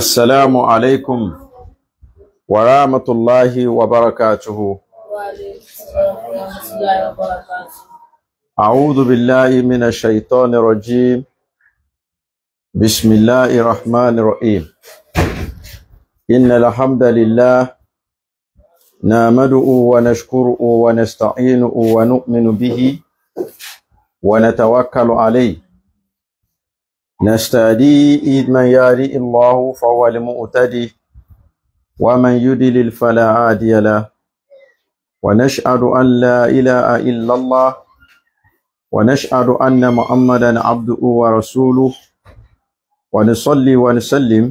السلام عليكم ورحمة الله وبركاته. أعوذ بالله من الشيطان الرجيم. بسم الله الرحمن الرحيم. إن الحمد لله نحمده ونشكره ونستعينه ونؤمن به ونتوكل عليه، نستهديه من يهده الله فهو المهتدي ومن يضلل فلا هادي له، ونشهد أن لا إله إلا الله ونشهد أن محمدا عبده ورسوله، ونصلي ونسلم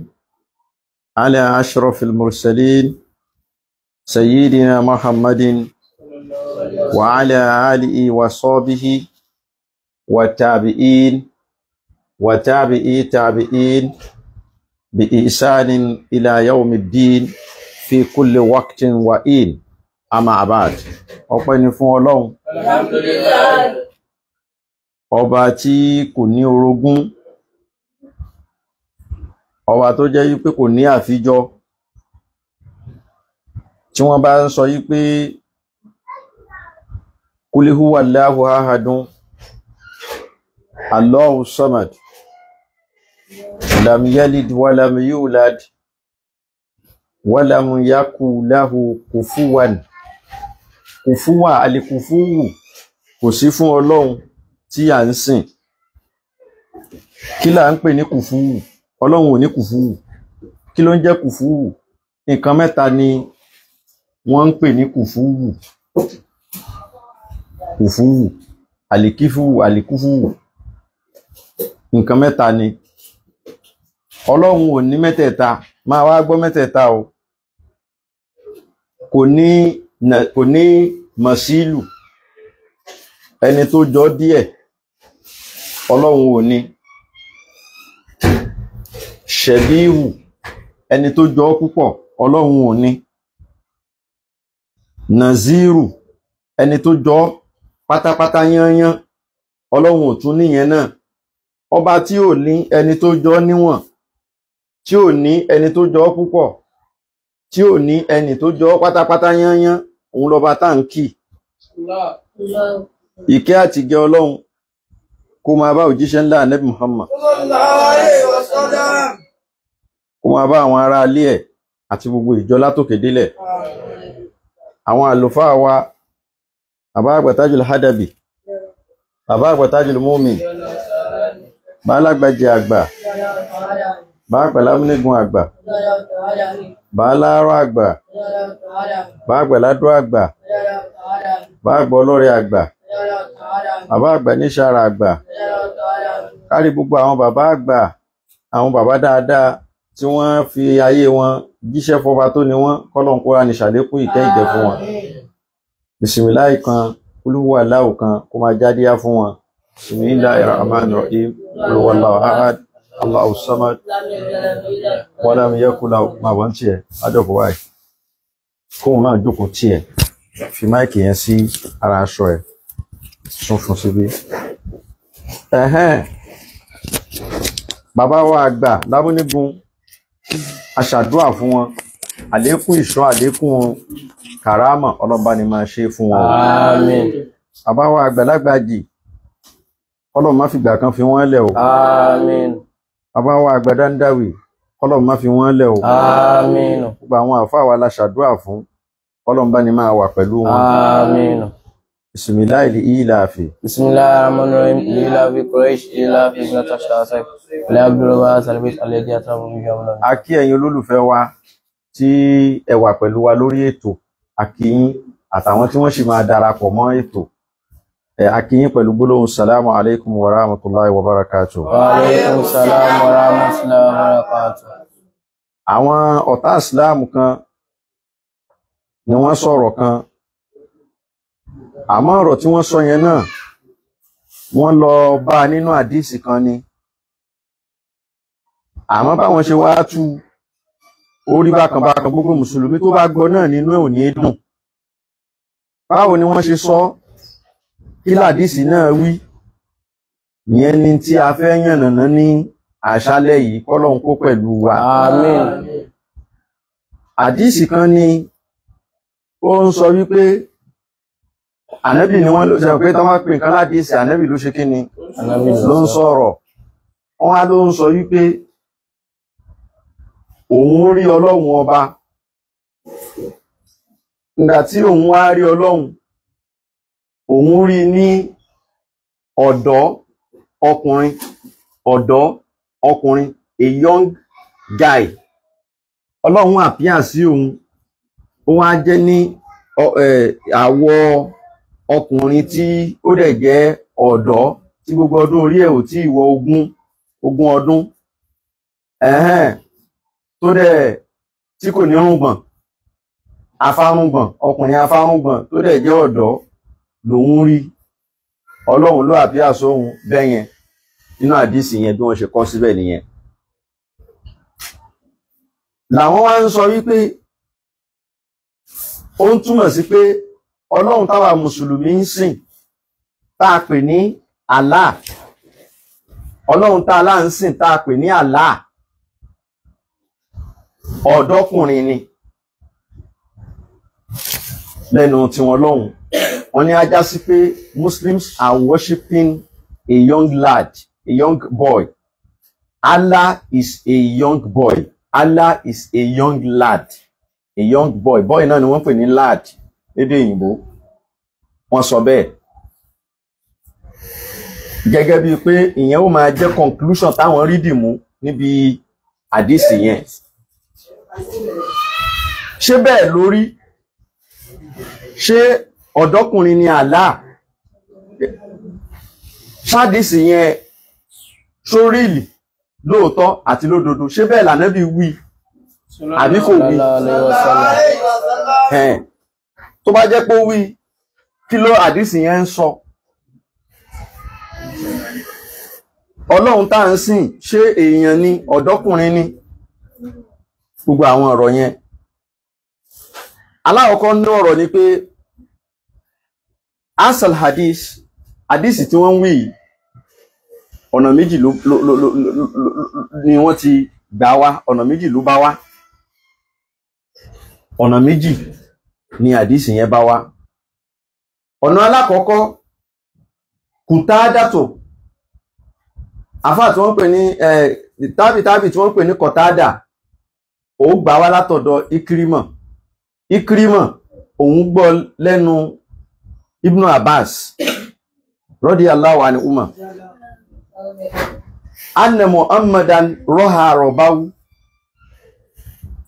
على أشرف المرسلين سيدنا محمد وعلى آله وصحبه والتابعين وتابعي تابعين بإحسان إلى يوم الدين في كل وقت وإن. أما بعد. ọpẹ́ ni fún Ọlọ́run. Alhamdulillah. Ọba tí kò ní orogún, ọba tó jẹ́ wípé kò ní àfijọ. Tí wọ́n bá ń sọ wípé Qul huwa Allahu ahadun Allahu samad lam yalid walam yulad walam yakun lahu kufuwan. Kùfúwà alìkùfúwù kò sí fún Ọlọ́run tí a ń sìn. Kí là ń pè ní kùfúwù? Ọlọ́run ò ní kùfúwù. Kí ló ń jẹ́ kùfúwù? Nǹkan mẹ́ta ni wọ́n ń pè ní kùfúwù. Kùfúwù, alìkífúwù, alìkúfúwù. Nǹkan mẹ́ta ni. Ọlọ́run ò ní mẹ́tẹ̀ẹ̀ta. Máa wá gbọ́ mẹ́tẹ̀ẹ̀ta o. Kò ní mọ̀sílù, ẹni tó jọ díẹ̀, Ọlọ́run ò ní. Ṣẹ̀bíhù, ẹni tó jọ púpọ̀, Ọlọ́run ò ní. Nàzírù, ẹni tó jọ pátápátá yányán, Ọlọ́run ò tún níyẹn náà. Ọba tí ò ní ẹni tó jọ níwọ̀n, tí ò ní ẹni tó jọ púpọ̀, tí ò ní ẹni tó jọ pátápátá yányán, òun lọba tá ń kì. Ìkẹ́ àti gẹ́ Ọlọ́run kó máa bá òjíṣẹ́ ńlá Ànábì Muhammad, kó máa bá àwọn ará ilé ẹ̀ àti gbogbo ìjọ látòkè délẹ̀. Àwọn àlùfáà wa, bàbá àgbà Tajul Hadabi, bàbá àgbà Tajul Mumin, bàálàgbàjẹ àgbà, bàápẹ̀lámúnigun àgbà, bàálárọ̀ àgbà, bàápẹ̀ládó àgbà, bàágbọ́ ọlọ́rẹ̀ àgbà, bàbá àgbà níṣàrà àgbà, kárí gbogbo àwọn bàbá àgbà, àwọn bàbá dáadáa tí wọ́n fi ayé wọn jíṣẹ́ fọba tó ní wọ́n, kọ́lọ́n kó ní ṣàlékún ìkẹ́ ìgẹ̀ fún wọn. Bismillahi kan, Qul huwa Allahu kan kó máa jádíyá fún wọn. Bismillahir rahmanir rahim. Qul huwa Allahu ahad Allahu samad walam yakun lahu kufuwan ahad. Adọ́kọ̀ wáyé kóhun náà jókòó tí ẹ̀ fi máìkì yẹn sí ara aṣọ ẹ̀ sún fún síbí. Bàbá wa àgbà Lámúnigun, aṣàdúà fún wọn, àlékún ìṣọ́, àlékún kàrámà Ọlọ́ba ni máa ṣe fún wọn. Àmín. Bàbá wa Àgbàlagbàjì, Ọlọ́run má fi ìgbà kan fi wọ́n lẹ̀ o. Àmín. Bàbá wa Àgbà Dáńdáwì, Ọlọ́run má fi wọ́n lẹ̀ o. Àmín. Gbogbo àwọn àfáà wa la ṣàdúà fún, Ọlọ́run bá ní máa wà pẹ̀lú wọn. Àmín. Bismillahil ilafi. Bismillahir rahmanir rahim. Ilafi Quraysh, ilafi Natasha, ilẹ̀ Abdulrahman Salibis, alẹ́dí àtàwọn olùjọba. A kí ẹ̀yin olólùfẹ́ wa tí ẹ wà pẹ̀lú wa lórí ètò, a kí yín àtàwọn tí wọ́n sì máa darapọ̀ mọ́ ètò. A kí yín pẹ̀lú gbólóhùn salamu alaikum wa rahmatullahi wa barakatuh. Wa alaikum salam wa rahmatullahi wa barakatuh. Àwọn ọ̀tá Islam kan ni wọ́n sọ̀rọ̀ kan, àmọ́ ọ̀rọ̀ tí wọ́n sọ yẹn náà wọ́n lọ bá nínú àdísì kan ni, àmọ́ báwọn ṣe wá tú orí bákan bákan, gbogbo mùsùlùmí tó bá gbọ́ náà nínú ẹ̀ ò ní dùn. Báwo ni wọ́n ṣe sọ, kí làdísì náà wí? Ìyẹn ni tí a fẹ́ yànnàná ní àṣálẹ́ yìí kọ́lọ́hun kó pẹ̀lú wa. Àmín. Àdísì kan ni ó ń sọ wípé ànábì ni wọ́n ló sọ pé tán wá pè nǹkan ládìísì ànábì ló ṣe kí ni ló ń sọ̀rọ̀. Wọ́n á ló ń sọ wípé òun rí ọlọ́run ọba. Nígbà tí òun wá rí ọlọ́run, òun rí ní ọ̀dọ́ ọkùnrin, a young guy. Ọlọ́run àpíà sí òun, ó wá jẹ́ ní àwọ̀ ọkùnrin tí ó dẹ̀ jẹ́ ọ̀dọ́ tí gbogbo ọdún orí ẹ̀ ò tí ì wọ ogún ọdún, tó dẹ̀ tí kò ní rùngbọ̀n, afárùngbọ̀n, ọkùnrin afárùngbọ̀n tó dẹ̀ jẹ́ ọ̀dọ́ lòun rí. Ọlọ́run ló àpíà sóhun bẹ́yẹn nínú àdísì yẹn bí wọ́n ṣe kọ síbẹ̀ nìyẹn. Làwọn wá ń sọ wípé ó ń túmọ̀ sí pé Ọlọ́run táwa mùsùlùmí ń sìn tá a pè ní Allah, Ọlọ́run tá a ń sìn tá a pè ní Allah, ọ̀dọ́kùnrin ni lẹ́nu tiwọn lọ́hùn. Wọ́n ní ajá sí pé Muslims are worshiping a young lad, a young boy. Allah is a young boy. Allah is a young lad, a young boy. Boy náà ni wọ́n pè ní lad lédè òyìnbó. Wọ́n sọ bẹ́ẹ̀ gẹ́gẹ́ bíi pé ìyẹn ó máa jẹ́ conclusion táwọn rí dìmú níbi àdísì yẹn. Ṣé bẹ́ẹ̀ lórí? Ṣé ọ̀dọ́kùnrin ni Allah? Ṣádìsì yẹn sóríìlì lóòótọ́ àti lódodo, ṣé bẹ́ẹ̀ l'Ànábì wí àbí kò wí? Tó bá jẹ́ pé ó wí, kí ló àdìsì yẹn ń sọ? Ọlọ́run tá ń sìn ṣé èèyàn ni, ọ̀dọ́kùnrin ni? Gbogbo àwọn ọ̀rọ̀ yẹn. Alákọ̀ọ́kọ́ ní ọ̀rọ̀ ni pé asal hadith tí wọ́n ń wí ọ̀nà méjì ni wọ́n ti gbà wá, ọ̀nà méjì ló bá wá, ọ̀nà méjì ni hadith yẹn bá wá. Ọ̀nà alákọ̀ọ́kọ́ Kùtádàtò, àfáà tí wọ́n pè ní tábì tí wọ́n pè ní Kọ̀tádà, ó gbà wá látọ̀dọ̀ Ikrimah, òun gbọ́ lẹ́nu Ibn Abbas radiyallahu anhuma anna Muhammadan roha robawu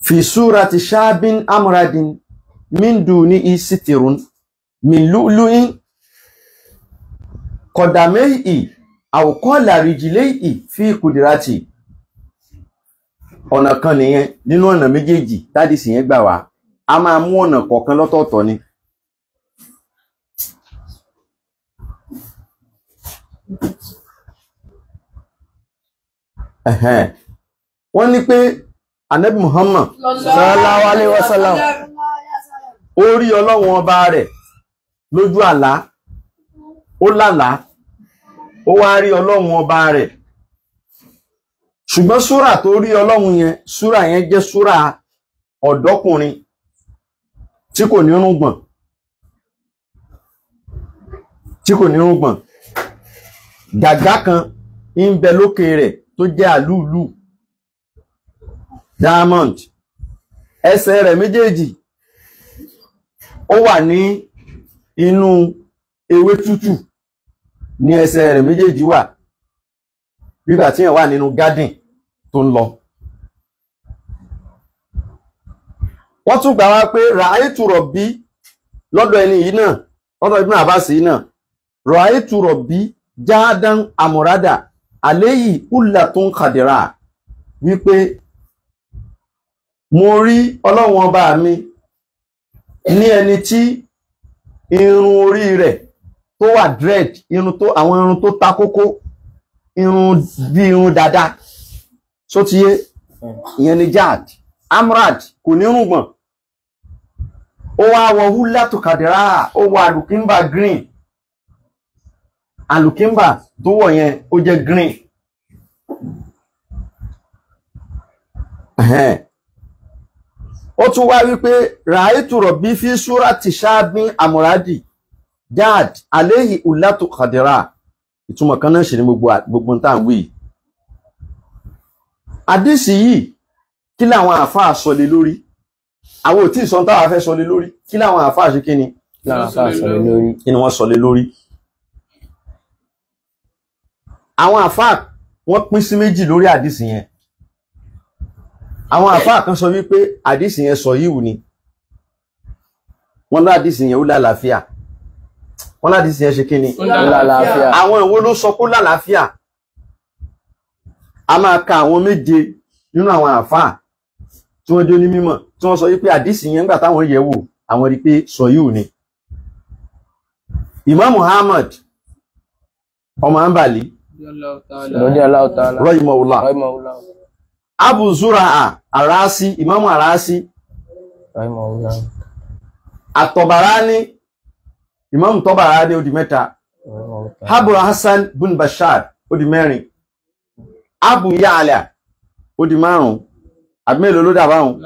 fi surati shabin amradin min dunihi sitirun min lu'lu'in qadamayhi aw qala rijlayhi fi qudrati. Ọ̀nà kan nìyẹn nínú ọ̀nà méjèèjì tádìsì yẹn gbà wá. A máa mú ọ̀nà kọ̀ọ̀kan lọ́tọ̀ọ̀tọ̀ ni. Wọ́n ní pé Ànábì Muhammad sallallahu alaihi wasallam ó rí Ọlọ́run ọba rẹ̀ lójú àlá, ó lálàá, ó wá rí Ọlọ́run ọba rẹ̀. Ṣùgbọ́n súrà tó rí Ọlọ́run yẹn, súrà yẹn jẹ́ súrà ọ̀dọ́kùnrin tí kò ní rùngbọ̀n, gàgá kan ń bẹ lókè rẹ̀ tó jẹ́ àlúùlù diamond. Ẹsẹ̀ rẹ̀ méjèèjì ó wà ní inú ewé tútù ní ẹsẹ̀ rẹ̀ méjèèjì wà, nígbà tí yẹn wà nínú garden tó ń lọ. Wọ́n tún gbà wá pé ra'aytu rabbi lọ́dọ̀ ẹni yìí náà, lọ́dọ̀ Ibn Abbas yìí náà, ra'aytu rabbi jáádán àmúrádà àléyìí ullatun khadira, wípé mo rí Ọlọ́run ọba mi ní ẹni tí irun orí rẹ̀ tó wà dread, àwọn irun tó ta kókó, irun bí irun dada, só ti yé, ìyẹn ni jáàd. Amrad kò ní rùngbọ̀n, ó wá wọ húlátù kàdìrá, ó wọ àlùkímbà green, àlùkímbà tó wọ̀ yẹn ó jẹ́ green. ó tún wá wípé ra'aytu rabbi fi surati shabin amuradi dad alayhi ulatu qadira. Ìtumọ̀ kan náà ṣe ní gbogbo ń tàn wí. Àdísì yìí kí láwọn àfáà sọ lé lórí? Àwọn ò tí sọ táwa fẹ́ sọ lé lórí. Kí láwọn àfáà ṣe kí ni? Kí ni wọ́n sọ lé lórí? Àwọn àfáà wọ́n pín sí méjì lórí àdísì yẹn. Àwọn àfáà kan sọ wípé àdísì yẹn sọ yíwù ni. Wọ́n lá àdísì yẹn ó lálàáfíà. Wọ́n lá àdísì yẹn ṣe kí ni? Lálàáfíà. Àwọn ìwọ ló sọ kó lálàáfíà. A máa ka àwọn méje nínú àwọn àfáà tí wọ́n jẹ́ ní mímọ̀ tí wọ́n sọ wípé àdísì yẹn nígbà táwọn yẹ̀ wò àwọn rí pé sọ yíwù ni. Imam Muhammad ọmọ Hanbali rahimahullah, Abu Zur'a Arasi, Imam Arasi rahimahullah, At-Tabarani, Imam Tabarani ó di mẹ́ta, Abu Hassan bin Bashar ó di mẹ́rin, Abu Ya'la ó di márùn-ún, àbí mélòó ló dà báhùn?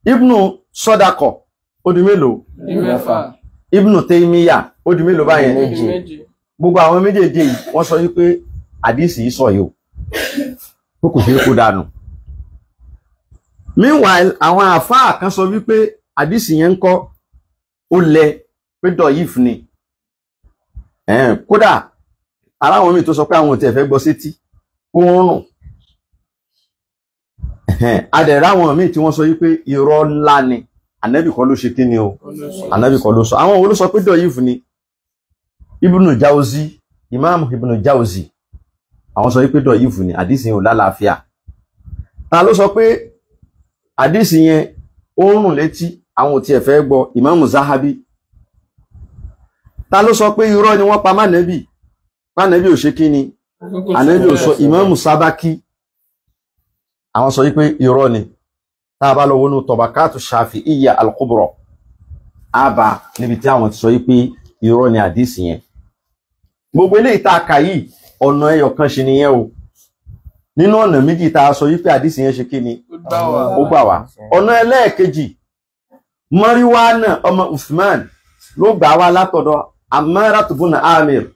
Ibnu Sadaqa ó di mélòó? Ibnu Taymiyyah ó di mélòó báyẹn? Méjì. Gbogbo àwọn méjèèjì yìí wọ́n sọ wípé àdísì yìí sọ yìí ó kò ṣe é kó dànù. Meanwhile àwọn àfáà kan sọ wípé àdísì yẹn ń kọ́ ó lẹ pé dọ̀yìf ni. Kódà aláwọn míì tó sọ pé àwọn ò tiẹ̀ fẹ́ gbọ́ sétí ó ń rùn. Adẹ̀rẹ̀ àwọn míì tí wọ́n sọ wípé irọ́ ńlá ni. Ànábì kọ́ ló ṣe kí ni o? Ànábì kọ́ ló sọ. Àwọn wo ló sọ pé dọ̀yìf ni? Ibnu Jawzi, Imam Ibnu Jawzi, àwọn sọ wípé dọ̀yìf ni, àdísì yẹn ò lálàáfíà. Ta ló sọ pé àdísì yẹn ó ń rùn létí, àwọn ò tiẹ̀ fẹ́ gbọ́? Imam Zahabi. Ta ló sọ pé irọ́ ni wọ́n pa mánẹ́bì, mánẹ́bì ò ṣe kí ni? Ànábì ò sọ. Imam Sabaki, àwọn sọ wípé irọ́ ni. Tá bá lọ wọnú Tabaqatu Shafi'iyya al-Kubra, àbá níbi tí àwọn ti sọ wípé irọ́ ni àdísì yẹn. Gbogbo ilé ìta kà yìí ọ̀nà ẹyọ kan ṣe nìyẹn o. Nínú ọ̀nà méjì tá sọ wípé àdísì yẹn ṣe kí ni? Ó gbà wá. Ọ̀nà ẹlẹ́ẹ̀kejì, Mariwana ọmọ Uthman ló gbà wá látọ̀dọ̀ Ammaratu bun Amir.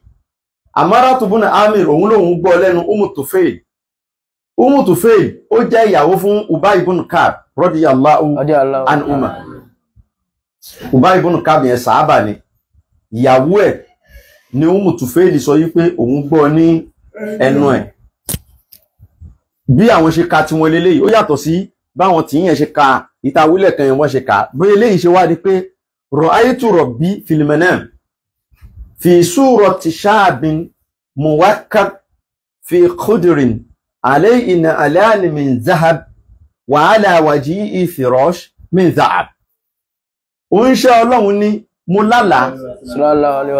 Ammaratu bun Amir òun lòun gbọ́ lẹ́nu Ummu Tufail. Ummu Tufail ó jẹ́ ìyàwó fún Ubay ibn Ka'b radiyallahu anhuma. Ubay ibn Ka'b yẹn sàhábà ni. Ìyàwó ẹ̀ ni Ummu Tufail sọ wípé òun gbọ́ ní ẹnu ẹ̀. Bí àwọn ṣe ka tí wọ́n lélẹ́yìí ó yàtọ̀ sí báwọn tí yẹn ṣe ka ìtawílẹ̀ kan yẹn wọ́n ṣe ka. Bí eléyìí ṣe wá di pé ra'aytu rabbi fil manam fi surati shabin muwakkab fi khudrin alayhi na'lan min zahab wa ala wajhihi firash min zahab. Ó ń ṣe Ọlọ́run ní mo lálàá,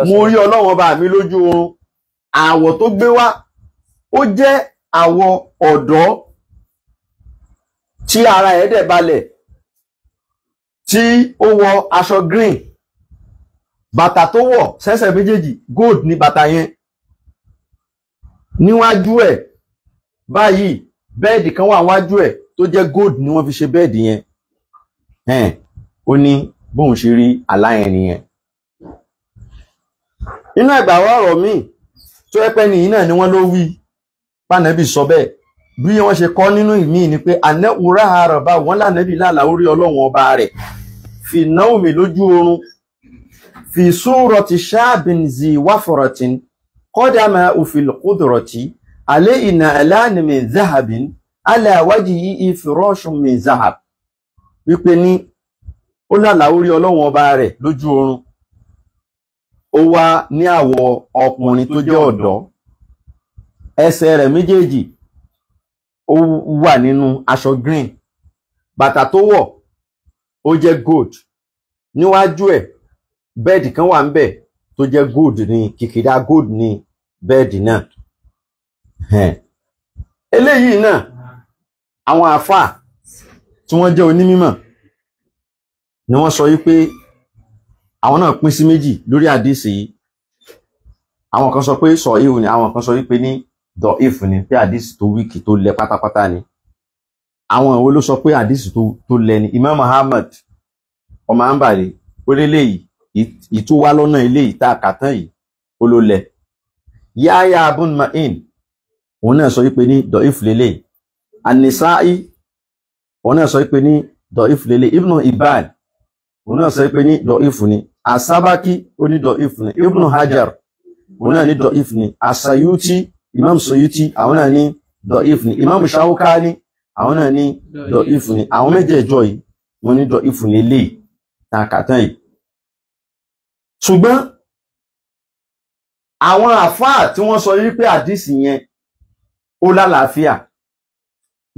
mo rí Ọlọ́run ọba mi lójú oorun. Àwọ̀ tó gbé wá ó jẹ́ àwọ̀ ọ̀dọ́ tí ara ẹ̀ dẹ̀ balẹ̀, tí ó wọ aṣọ green, bàtà tó wọ̀ sẹ́sẹ̀ méjèèjì gold ní bàtà yẹn. Níwájú ẹ̀ báyìí bẹ́ẹ̀dì kan wà níwájú ẹ̀ tó jẹ́ gold ni wọ́n fi ṣe bẹ́ẹ̀dì yẹn. Ó ní bóun ṣe rí aláyẹn nìyẹn. Inú ẹgbàá ọ̀rọ̀ míì tó ẹpẹ́ nìyí náà ni wọ́n ló wí pánẹ́bì sọ bẹ́ẹ̀. Bí wọ́n ṣe kọ́ nínú ìmí ni pé anẹ́wúrà àrọ̀bá wọn lánẹ́bì lálàá orí Ọlọ́run ọba rẹ̀ fi naumi lójú oorun fi surati shabin zi wafratin qadama fil qudrati alayhi na'lan min zahabin ala wajhihi firashun min zahab. Wípé ní ó lálàá orí Ọlọ́run ọba rẹ̀ lójú oorun, ó wá ní àwọ̀ ọkùnrin tó jẹ́ ọ̀dọ́, ẹsẹ̀ rẹ̀ méjèèjì ó wà nínú aṣọ green, bàtà tó wọ̀ ó jẹ́ gold. Níwájú ẹ̀ bẹ́ẹ̀dì kan wà ńbẹ̀ tó jẹ́ gold ní kìkìdá gold ní bẹ́ẹ̀dì náà. Eléyìí náà àwọn àfáà tí wọ́n jẹ́ onímímọ̀ ni wọ́n sọ wípé àwọn náà pín sí méjì lórí àdísì yìí. Àwọn kan sọ pé sọ ìhù ni, àwọn kan sọ wípé ní dọ̀ ìfù ni, pé àdísì tó wíkì tó lẹ pátápátá ni. àwọn ìwé ló sọ pé àdìsí tó lẹ́ni. Imam Ahmad ọmọ Hanbali ó lélẹ̀ yìí ìtú wá lọ́nà ilé ìta àkàtàn yìí ó ló lẹ. Yahya ibn Ma'in òun náà sọ wípé ní dọ̀ífù lélẹ̀. An-Nisa'i òun náà sọ wípé ní dọ̀ífù lélẹ̀. Ibn Hibban òun náà sọ wípé ní dọ̀ífù ni. As-Sabaki ó ní dọ̀ífù ni. Ibn Hajar òun náà ní dọ̀ífù ni. As-Sayuti Imam Sayuti àwọn náà ní dọ̀ífù ni. Imam Shawkani àwọn náà ní dọ̀ífù ni. Àwọn mẹ́jẹ̀ẹ̀jọ yìí wọ́n ní dọ̀ífù ní ilé tàkàtàn yìí. Ṣùgbọ́n àwọn àfáà tí wọ́n sọ wípé àdìsí yẹn ó lálàáfíà,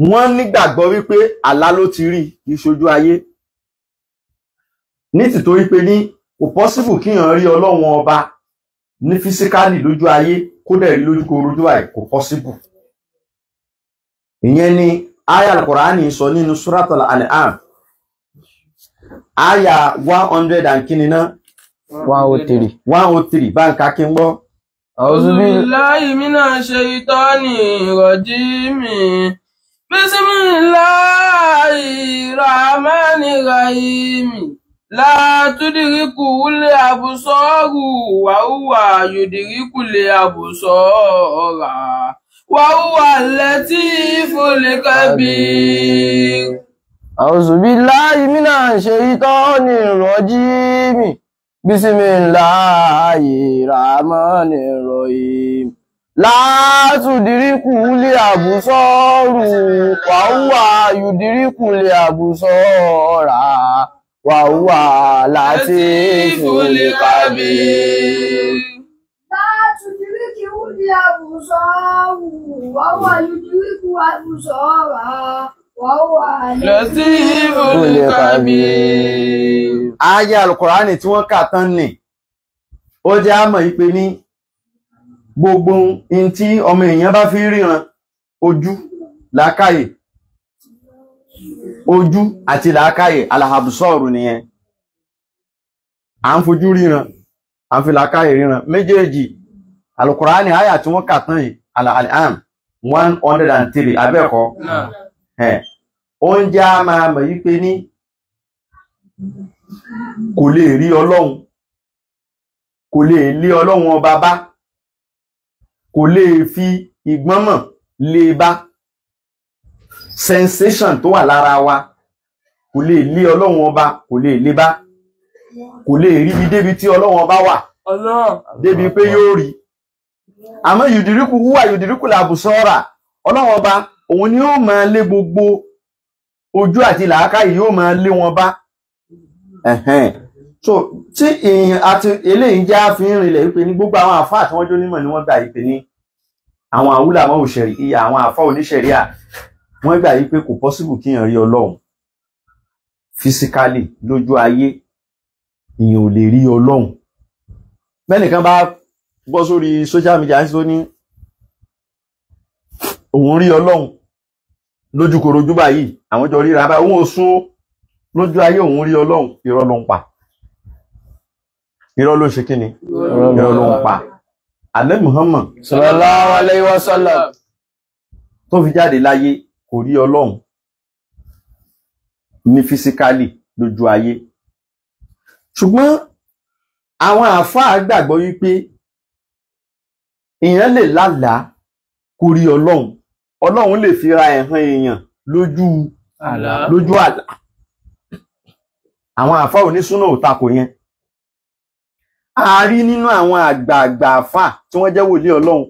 wọ́n nígbàgbọ́ wípé àlá ló ti rí kì í ṣojú ayé. Ní tìtorí pé ní kò pọ́síbù kíyàn rí Ọlọ́run ọba ní físíkálì lójú ayé kó dẹ̀ rí lójú korojú àì kò pọ́síbù. Ìyẹn ni aya al-Qur'ani sọ nínú Suratul An'am aya 100 and kínníná 103 bá ń ká kí ń gbọ́. A'udhu billahi minash shaitanir rajim. Bismillahir rahmanir rahim. La tudrikul absaru wa huwa yudrikul absara wa huwa al-latiful kabir. A'udhu billahi minash shaitanir rajim. Bismillahir rahmanir rahim. La tudrikul absaru wa huwa yudrikul absara wa huwa latiful kabir. La tudrikul absaru wa huwa yudrikul absara wa huwa latiful kabir. Aya al-Qur'ani tí wọ́n kà tán ni ó jẹ́ àmọ̀ ìpè ní gbogbo in tí ọmọ èèyàn bá fi ríran ojú làákàyè, ojú àti làákàyè alahabsọ́ọ̀rù nìyẹn. À ń fojú ríran, à ń fi làákàyè ríran méjèèjì. Al-Qur'ani aya tí wọ́n kà tán yìí Al-An'am 103 abẹ́ẹ̀kọ́. Ó ń jẹ́ àmà àmọ̀ ìpè ní kò lè rí Ọlọ́run, kò lè lé Ọlọ́run ọba bá, kò lè fi ìgbọ́nmọ̀ lé bá. Sensation tó wà lára wa kò lè lé Ọlọ́run ọba, kò lè lé bá, kò lè rí bí débi tí Ọlọ́run ọba wà débi pé yóò rí. Àmọ́ yùdìríkù wúwà yùdìríkù làbùsọ́ra, Ọlọ́run ọba òun ni ó máa lé gbogbo ojú àti làákàyè yóò máa lé wọn bá. So tí èèyàn àti eléyìí jẹ́ àfihàn ilẹ̀ wípé ní gbogbo àwọn àfáà tí wọ́n jó nímọ̀ ni wọ́n gbà wípé ní àwọn àwúlàmọ́ òṣèré ìyá àwọn àfáà oníṣẹ̀ríà wọ́n gbà wípé kò pọ́síbù kíyàn rí Ọlọ́run fisikálì lójú ayé, èèyàn ò lè rí Ọlọ́run. Bẹ́nìkan bá bọ́ sórí social media ń sọ ní òun rí Ọlọ́run lójú korojú báyìí, àwọn jọ ríra báyìí, òun ò sún lójú ayé òun rí Ọlọ́run, irọ́ ló ń pa. Irọ́ ló ṣe kíni? Irọ́ ló ń pa. Ànábì Muhammad Sallallahu alaihi wasallam tó fi jáde láyé kò rí Ọlọ́run ní fisikálì lójú ayé. Ṣùgbọ́n àwọn àfáà gbàgbọ́ wípé èèyàn lè lálàá kò rí Ọlọ́run, Ọlọ́run lè fi ra ẹ̀hàn èèyàn lójú àlá. Àwọn àfáà onísúnà ò takò yẹn. A rí nínú àwọn àgbààgbà àfáà tí wọ́n jẹ́ wòlíì Ọlọ́run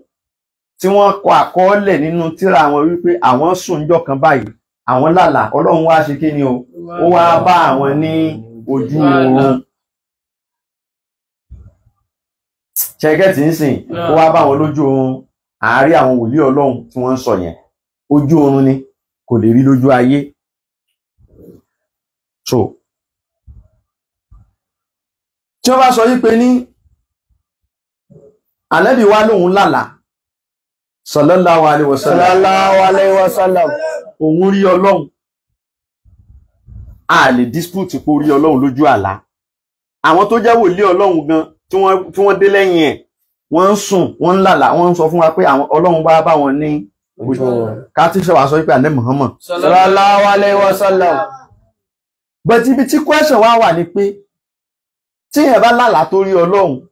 tí wọ́n kọ àkọọ́lẹ̀ nínú tírà wọn wípé àwọn sùn níjọ́ kan báyìí, àwọn lálàá, Ọlọ́run wá ṣe kí ni o, ó wá bá àwọn ní ojú oorun. Ṣẹ́gẹ́tì ń sìn, ó wá bá wọn lójú oorun. Àárí àwọn wòlíì Ọlọ́run tí wọ́n ń sọ yẹn ojú oorun ni, kò lè rí lójú ayé. So tí wọ́n bá sọ wípé ní Ànábì wa lóhun lálàá sallallahu alaihi wasallam òun rí Ọlọ́run, a lè dispute pé ó rí Ọlọ́run lójú àlá. Àwọn tó jẹ́ wòlíì Ọlọ́run gan tí wọ́n dé lẹ́yìn ẹ̀, wọ́n ń sùn, wọ́n ń lálàá, wọ́n ń sọ fún wa pé àwọn Ọlọ́run bá wọn ní ká tí ṣe wá sọ pé ànábì Muhammad sallallahu alaihi wasallam. but ibi tí question wá wà ní pé tí èèyàn bá lálàá tó rí Ọlọ́run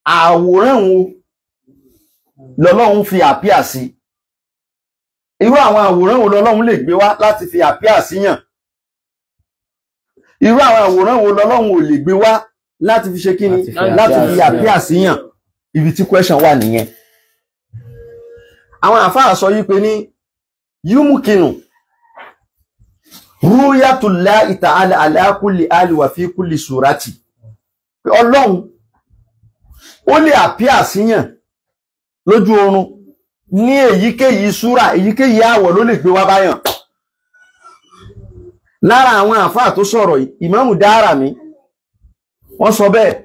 àwòrán wo lọ́lọ́run fi àpíà sí, irú àwọn àwòrán wo lọ́lọ́run lè gbé wá láti fi àpíà síyàn, irú àwọn àwòrán wo lọ́lọ́run ò lè gbé wá láti fi ṣe kíni láti fi àpíà síyàn. Ibi tí question wà nìyẹn. Àwọn àfáà sọ yí pé ní yumkinu ru'yatullahi ta'ala ala kulli hali wa fi kulli surati. Ọlọ́run ó lè àpíà síyàn lójú oorun ní èyíkéyìí súrà, èyíkéyìí àwọ̀ ló lè gbé wá báyàn. Lára àwọn àfáà tó sọ̀rọ̀ Ìmámù Dáràmí wọ́n sọ bẹ́ẹ̀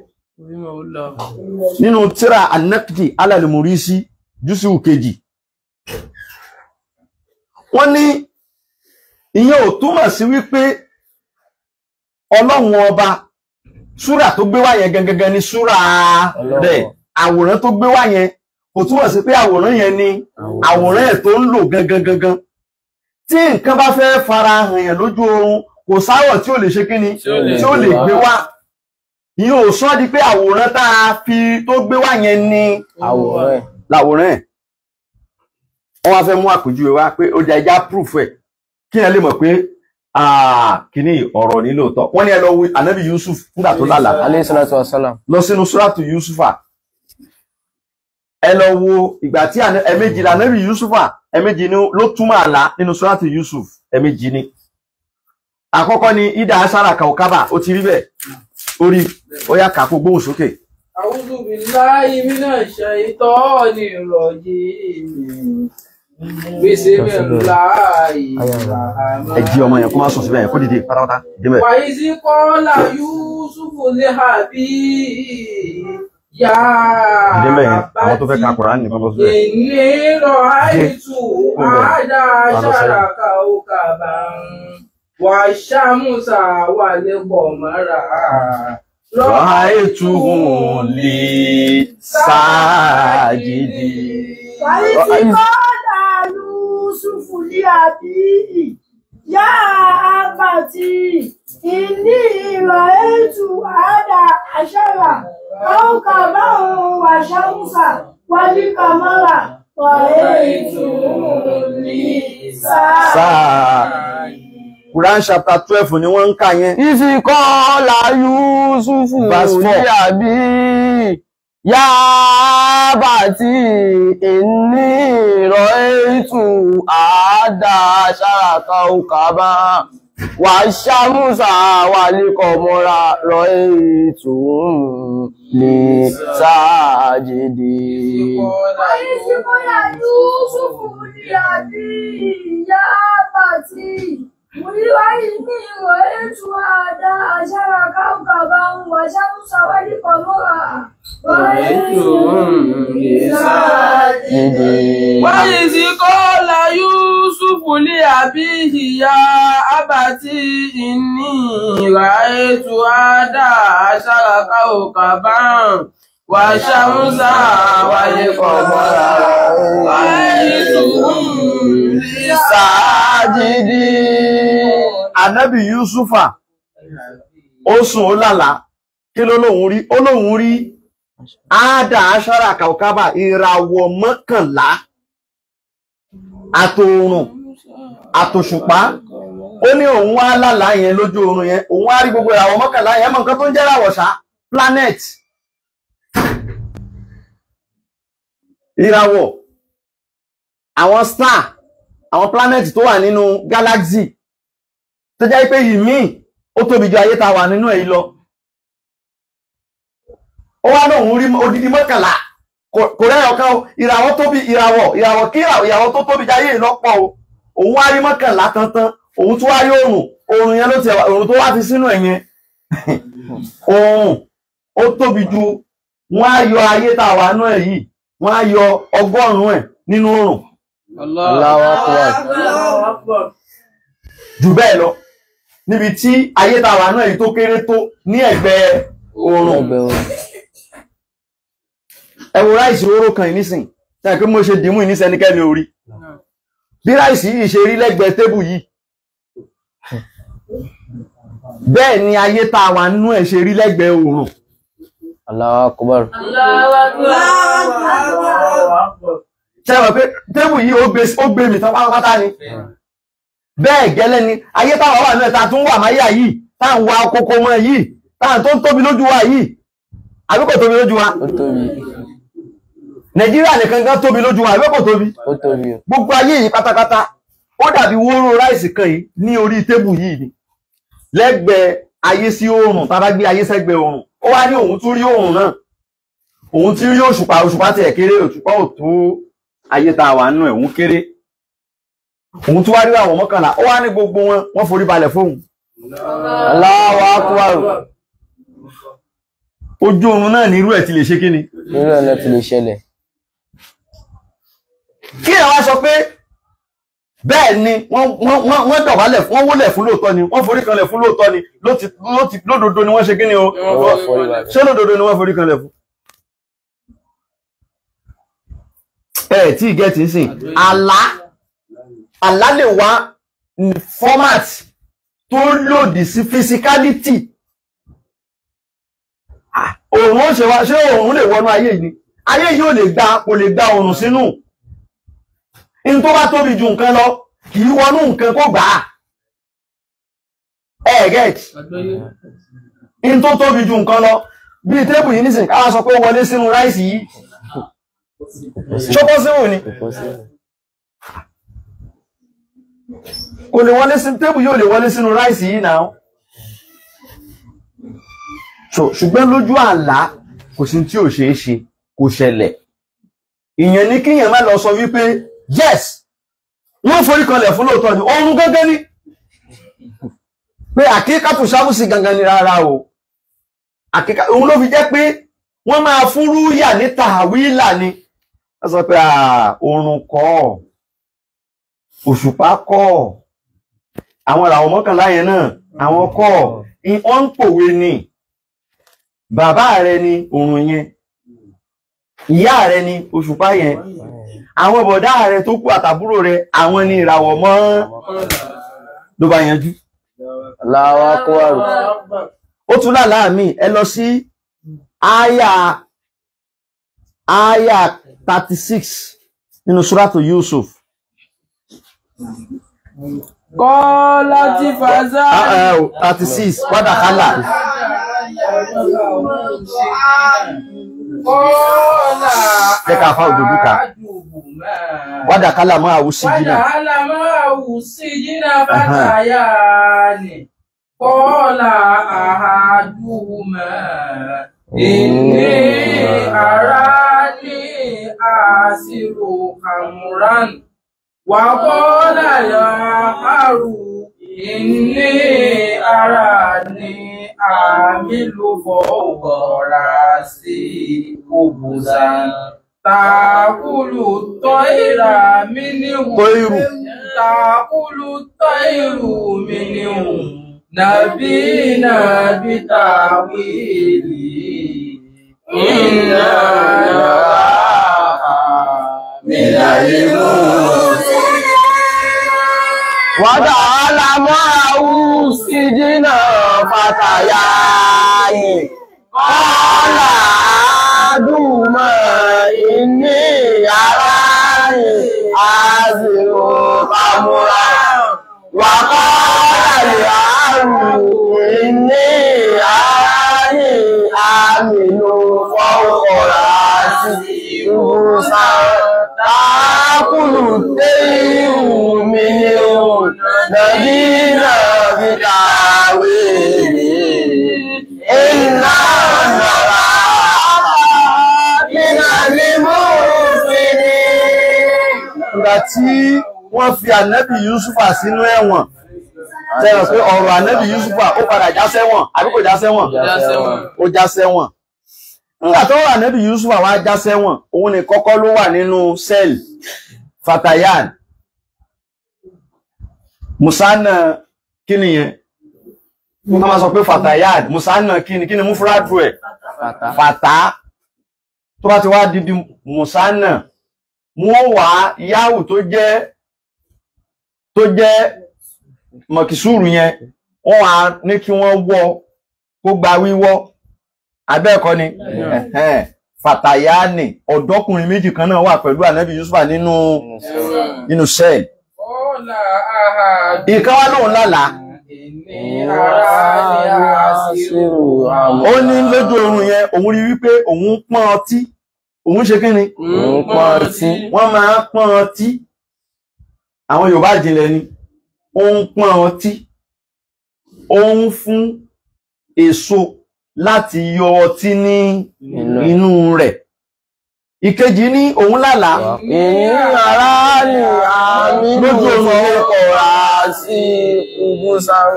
nínú tírà An-Naqdi ala al-Murisi júsù kejì. Wọ́n ní ìyẹn ò túmọ̀ sí wípé Ọlọ́run ọba súrà tó gbé wá yẹn gangan ni súrà rẹ̀, àwòrán tó gbé wá yẹn kò túmọ̀ sí pé àwòrán yẹn ni àwòrán ẹ̀ tó ń lò gangan. Tí nǹkan bá fẹ́ fara hàn yẹn lójú oorun kò sáwọ̀ tí ò lè ṣe kíni tí ò lè gbé wá. Ìyẹn ò sọ di pé àwòrán tá a fi tó gbé wá yẹn ni àwòrán ẹ̀. Wọ́n wá fẹ́ mú àpèjúwe wá pé ó jẹ́ ẹja proof ẹ̀ kí ẹ lè mọ̀ pé kíní ọ̀rọ̀ ní lóòótọ́. Wọ́n ní ẹ lọ wo Ànábì Yusuf nígbà tó lálàá alayhi salatu wassalam. lọ sínú Suratu Yusufa. Ẹ lọ wo ìgbà tí ẹ̀mejì Ànábì Yusufa ẹ̀mejì ni ló túmọ̀ àlá nínú Suratu Yusuf, ẹ̀mejì ni. Àkọ́kọ́ ni Ida Ashara Kaukaba, ó ti rí bẹ́ẹ̀ orí ó yá kàkó gbóhùn sókè. A'udhu billahi minash shaitonir rajim. Bismillahi Ẹ jí ọmọ yẹn kó má sùn síbẹ̀ yẹn kó dìde pátápátá débẹ̀. Wa iz qala Yusufu li abihi ya Débẹ̀ yẹn àwọn tó fẹ́ ka Kùránì nìkan bọ́ síbẹ̀. inni ra'aytu ahada ashara kawkaban wash-shamsa wal-qamara Ra'aytuhum li sajidin. Yusufu li abihi ya abati inni ra'aytu ahada ashara kawkaban wash-shamsa wal-qamara ra'aytuhum li sajidin. Quran chapter 12 ni wọ́n ń kà yẹn. Ifi qala Yusufu Verse 4. li abi ya abati inni ra'aytu ahada ashara kawkaban wash-shamsa wal-qamara ra'aytuhum li sajidin. Wa iz qala Yusufu li abihi ya abati inni ra'aytu ahada ashara kawkaban wash-shamsa wal-qamara ra'aytuhum li sajidin. Wa iz qala Yusufu li abihi ya abati inni ra'aytu ahada ashara kawkaban wash-shamsa wal-qamara ra'aytuhum li Sajidin. Ànábì Yusufa ó sùn ó lálàá kí ló lóhun rí? Ó lóhun rí Ahada Ashara Kaukaba, ìràwọ̀ 11 àtòòrùn àtòṣùpá. Ó ní òun wá lálàá yẹn lójú oorun yẹn, òun wá rí gbogbo ìràwọ̀ 11 yẹn. Mọ̀ nǹkan tó ń jẹ́ ìràwọ̀ ṣá, planet. Ìràwọ̀, àwọn star, àwọn planet tó wà nínú galaxy tó jẹ́ pé ìmí ó tóbi ju ayé ta wà nínú èyí lọ. Ó wá lóhun rí odidi 11 kò rẹ́ ọ̀kan ìràwọ̀ tóbi ìràwọ̀ kí ìràwọ̀ tó tóbi ju ayé lọ́pọ̀ o. Òun wá rí 11 tantan, òun tó wá rí oòrùn yẹn ló ti ẹ̀wà, oòrùn tó wá fi sínú ẹ̀yẹn. Oòrùn ó tóbi ju, wọ́n á yọ ayé ta wà nínú èyí, wọ́n á yọ 100 ẹ̀ nínú oòrùn. Allahu Akbar. Jù bẹ́ẹ̀ lọ níbi tí ayé ta wà náà èyí tó kéré tó ní ẹ̀gbẹ́ oòrùn. Ẹ wo ráìsì oró kan nísìn Ṣé pé mo ṣe dìímú ní sẹ́nikẹ́ni orí bí ráìsì yìí ṣe rí lẹ́gbẹ̀ẹ́ tébù yìí bẹ́ẹ̀ ni ayé tá a wà nínú ẹ̀ ṣe rí lẹ́gbẹ̀ẹ́ oòrùn. Allahu Akbar. Ṣé wọ́n pé tébù yìí ó gbé mi tán pátápátá ni bẹ́ẹ̀ gẹ́lẹ́ ni ayé táwọn wà náà ta tún wà máyà yìí táwọn wa kókó mọ́ yìí táwọn tó ń tóbi lójú wa yìí àbí kò tóbi lójú wa. Ó tóbi. Nàìjíríà nìkan gan tóbi lójú wa àbí kò tóbi. Ó tóbi. Gbogbo ayé yìí pátápátá ó dàbí wóró ráìsì kan yìí ní orí tébù yìí ni lẹ́gbẹ̀ẹ́ ayé sí oòrùn tá a bá gbé ayé sẹ́gbẹ̀ẹ́ oòrùn ó wá ní òun tún rí oòrùn náà òun tí rí òṣùpá tiẹ̀ kéré òṣùpá ò tó ayé tá a wà nínú ẹ̀ òun kéré òun tún wá rí àwọn mọ́kànlá ó wá ní gbogbo wọn forí balẹ̀ fóun. Allahu Akbar. Ojú oorun náà ní irú ẹ̀ ti lè ṣe kí ni. Irú ẹ̀ náà ti lè ṣẹlẹ̀. Kí ẹ wá sọ pé bẹ́ẹ̀ ni wọ́n dọ̀bálẹ̀ wọ́n wólẹ̀ fún lóòótọ́ ni wọ́n forí kanlẹ̀ fún lóòótọ́ ni lódodo ni wọ́n ṣe kí ni o. Ṣé lódodo ni wọ́n forí kanlẹ̀ fún. Tí ìgẹ́ ti ń sìn àlá lè wá format tó lòdì sí physicality. Òun ó ṣe wá ṣé òun lè wọnú ayé yìí ni ayé yìí kò lè gba òrùn sínú in tó bá tóbi ju nǹkan lọ kì í wọnú nǹkan kó gbà á get in tó tóbi ju nǹkan lọ bí tébù yìí nísìnyí káwá sọ pé ó wọlé sínú ráìsì yìí ṣọ́pọ̀ síwò ni kò lè wọlé sínú tébù yóò lè wọlé sínú ráìsì yìí náà. Ṣùgbọ́n lójú àlá kò sí tí ò ṣeé ṣe kò ṣẹlẹ̀. Ìyẹn ní kíyàn má lọ sọ wípé yes wọ́n forí kanlẹ̀ fún lóòótọ́ ni oorun gẹ́gẹ́ ní pé àkíkàtù sábùsì gangan ni rárá o òun ló fi jẹ́ pé wọ́n máa fún rúyà ní tàwílà ni wọ́n sọ pé oorun kọ́ òṣùpá kọ́ àwọn ìràwọ̀ mọ́kànlá yẹn náà àwọn kọ́ wọ́n ń pòwe ni. Bàbá rẹ ni oòrùn yẹn, ìyá rẹ ni òṣùpá yẹn, àwọn bọ̀dá rẹ tó kú àtàbúrò rẹ, àwọn ni ìràwọ̀ mọ́ ló bá yanjú. Allahu Akbar. Ó tún lálàá mi, ẹ lọ sí àyà 36 nínú Suratu Yusuf. Kọ́lá ti fàzá. 36, wádàkálà. Jẹ́ ká fá òdòdó ká. Wádàkálà máa wú sí jìnà. Wádàkálà máa wú sí jìnà fàtàyà ni. Kọ́lá àhàdùmá. Inni arani asiru kamuran. Wa qala ya haru. Inni arani amilu fawqa rasi ubuzan takulu tayra minhu nabina bitawili inna Wàdàálà máa wú sí jìnà fàtàyà yìí. Kọ́lá àdúmọ̀ ìní yàrá yìí. Àzìrò kàmúra. Wà kọ́lá lè àrùn ìní yàrá yìí. Àmìlò fọ́kọ̀rá sí ìrúsàn. Tákùlù tẹ́yìn mi ni ó. Nàbínà bìtàwé iná nàrà nínà ní mú fi ní. Ìgbà tí wọ́n fi ànábì Yusufa sínú ẹ̀wọ̀n, tẹ́rọ pé ọ̀rọ̀ ànábì Yusufa ó padà já sẹ́wọ̀n, àbí kò já sẹ́wọ̀n? Ó já sẹ́wọ̀n. Nígbà tó wà ànábì Yusufa wá já sẹ́wọ̀n, òun ni kọ́kọ́ ló wà nínú sẹ́ẹ̀lì Fatayan. Musanna kí ni yẹn? Wọ́n máa sọ pé Fatayad, Musanna kí ni mú fúrádù ẹ̀? Fàtà. Tó bá ti wá dìdí Musanna, wọ́n wá yáhù tó jẹ́ mọ̀kìsúrù yẹn wọ́n wá ní kí wọ́n wọ́ kó gba wíwọ́ abẹ́ẹ̀kọ́ ni fàtàyáni ọ̀dọ́kùnrin méjì kan náà wà pẹ̀lú ànábì Yusufa nínú sẹ́ẹ̀lì ìkan wá lóhun lálàá ó ní lójú oorun yẹn òun rí wípé òun pọ́n ọtí òun ṣe kíni wọ́n máa pọ́n ọtí àwọn Yorùbá ìjìnlẹ̀ ni ó ń pọ́n ọtí ó ń fún èso láti yọ ọtí ní inú rẹ̀. Ìkejì ní òun lálàá lójú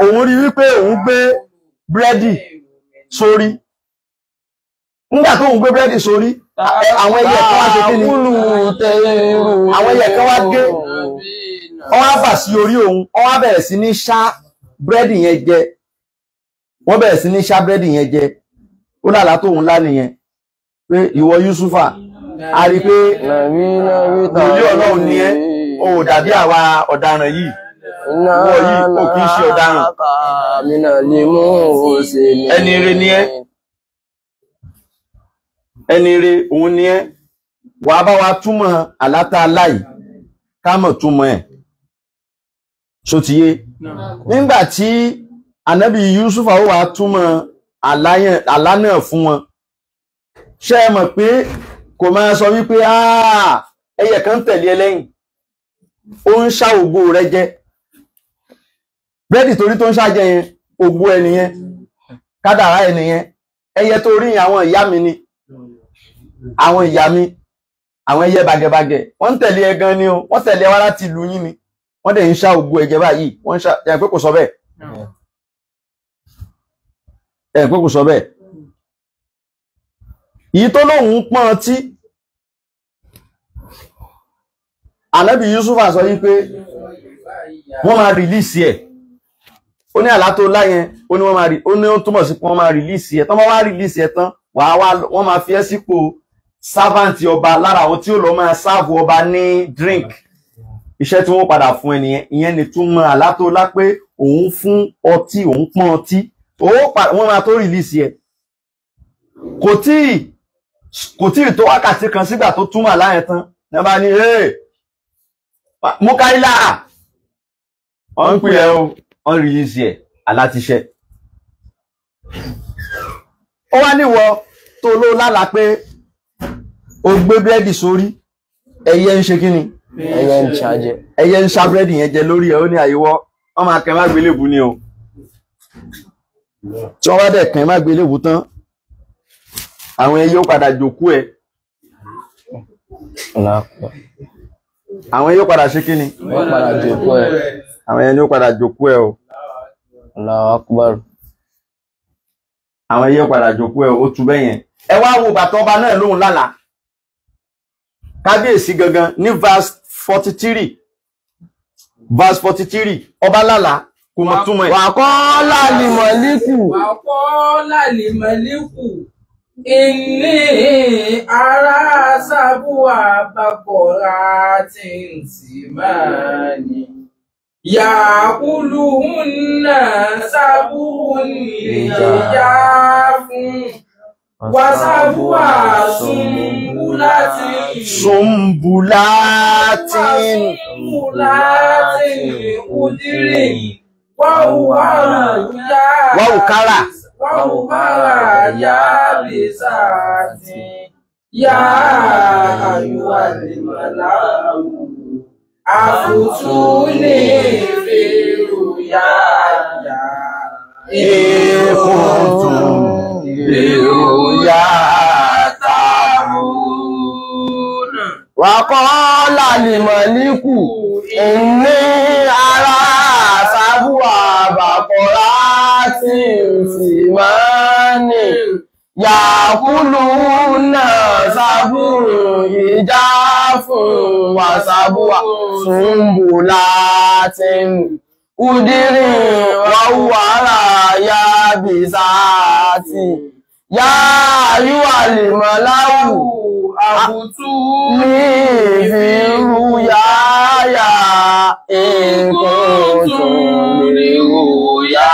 òun rí wípé òun gbé búrẹ́dì sórí. Nígbà tó òun gbé búrẹ́dì sórí àwọn ẹyẹ kan wá ṣe kí ni àwọn ẹyẹ kan wá gé wọ́n wá fà sí orí òun wọ́n wá bẹ̀rẹ̀ sí ní ṣá búrẹ́dì yẹn jẹ wọ́n bẹ̀rẹ̀ sí ní ṣá búrẹ́dì yẹn jẹ ó lálàá tó òun lá nìyẹn pé ìwọ Yusufa a rí pé wòlíì Ọlọ́run ni ẹ́ o dàbí àwa ọ̀daràn yìí wọ́n yìí kò kí ń ṣe ọ̀daràn ẹni ire ni ẹ́ ẹni ire òun ni ẹ́ wàá bá wa túmọ̀ àlátà aláì ká mọ̀ túmọ̀ ẹ̀ ṣòtíyé nígbà tí ànábì Yusufa ó wà túmọ̀ àlá náà fún wọn ṣé ẹ mọ̀ pé kò máa sọ wípé ẹyẹ kan tẹ̀lé ẹ lẹ́yìn ó ń ṣá ògo rẹ jẹ búrẹ́dì torí tó ń ṣá jẹ yẹn ògo ẹnìyẹn kádàrá ẹnìyẹn ẹyẹ tó rí àwọn ìyá mi ni àwọn ìyá mi àwọn ẹyẹ bàgẹ̀bàgẹ̀ wọ́n ń tẹ̀lé ẹ gan ni o wọ́n tẹ̀lé ẹ wá láti ìlú yín ni wọ́n dẹ̀ ń ṣá ògo ẹ̀jẹ̀ báyìí wọ́n ń ṣá ẹ̀ pé kò sọ bẹ́ẹ̀ ẹ̀ pé kò sọ bẹ́ẹ̀ yìí tó lóhun pọ́n ọtí ànábì Yusufa sọ yí pé wọ́n máa rìlíìsì ẹ̀ ó ní àlá tó láyẹn ó ní ó túmọ̀ sí pé wọ́n máa rìlíìsì ẹ̀ tán bá wá rìlíìsì ẹ̀ tán wọ́n máa fi ẹ́ sípò sáfàǹtì ọba lára àwọn tí ó lọ máa sáàbù ọba ní drink iṣẹ́ tí wọ́n padà fún ẹnìyẹn ìyẹn ni túmọ̀ àlá tó lá pé òun fún ọtí òun pọ́n ọtí wọ́n máa tó rìlíìsì ẹ̀ kò tí tó wákàtí kan sígbà tó túmọ̀ àlá yẹn tán ní bá ní Mukaila wọ́n ń pè ẹ́ o wọ́n rìlíìsì ẹ̀ alátiṣẹ́ ó wá níwọ tó ló lálàá pé o gbé búrẹ́dì sórí ẹyẹ ń ṣe kíni ẹyẹ ń ṣá búrẹ́dì yẹn jẹ lórí ẹ̀ ó ní àyíwọ́ wọ́n máa kẹ́ má gbélébù ni o tí wọ́n bá dẹ̀ kẹ́ má gbélébù tán àwọn ẹyẹ ó padà jòkú ẹ̀ àwọn ẹyẹ ó padà ṣe kíni àwọn ẹyẹ ó padà jòkú ẹ̀ o àwọn ẹyẹ ó padà jòkú ẹ̀ ó tú bẹ́yẹn ẹ wá wo bàtọ́ ọba náà lóhun lálàá kábíyèsí gangan ní verse 43 ọba lálàá kò mọ̀ túmọ̀ ẹ̀. wàkọ́ọ́lá lìmọ̀líkù inni ara sábúwà bàkọ̀rá tí ń sì máa ní yàkúlùhùnà sábúhùn ìyá fún wàsábúwà sumbulatin udiri wàhùkárà yabisati ya ayyuhal-malaa'u afutuni firuyaya kuntum biruyatamun. wàkọ́ọ́lá lìmọ̀líkù inni ara sábúwà bàkọ̀rá tí ń sì máa ní yàkúlùúnà sábúrù ìjà fún wàsábúwà sumbulatin udiri wàhùwàrà yabisati ya ayyuhal-malaa'u ní ìfìrúyáyà nǹkan tún lè rúyà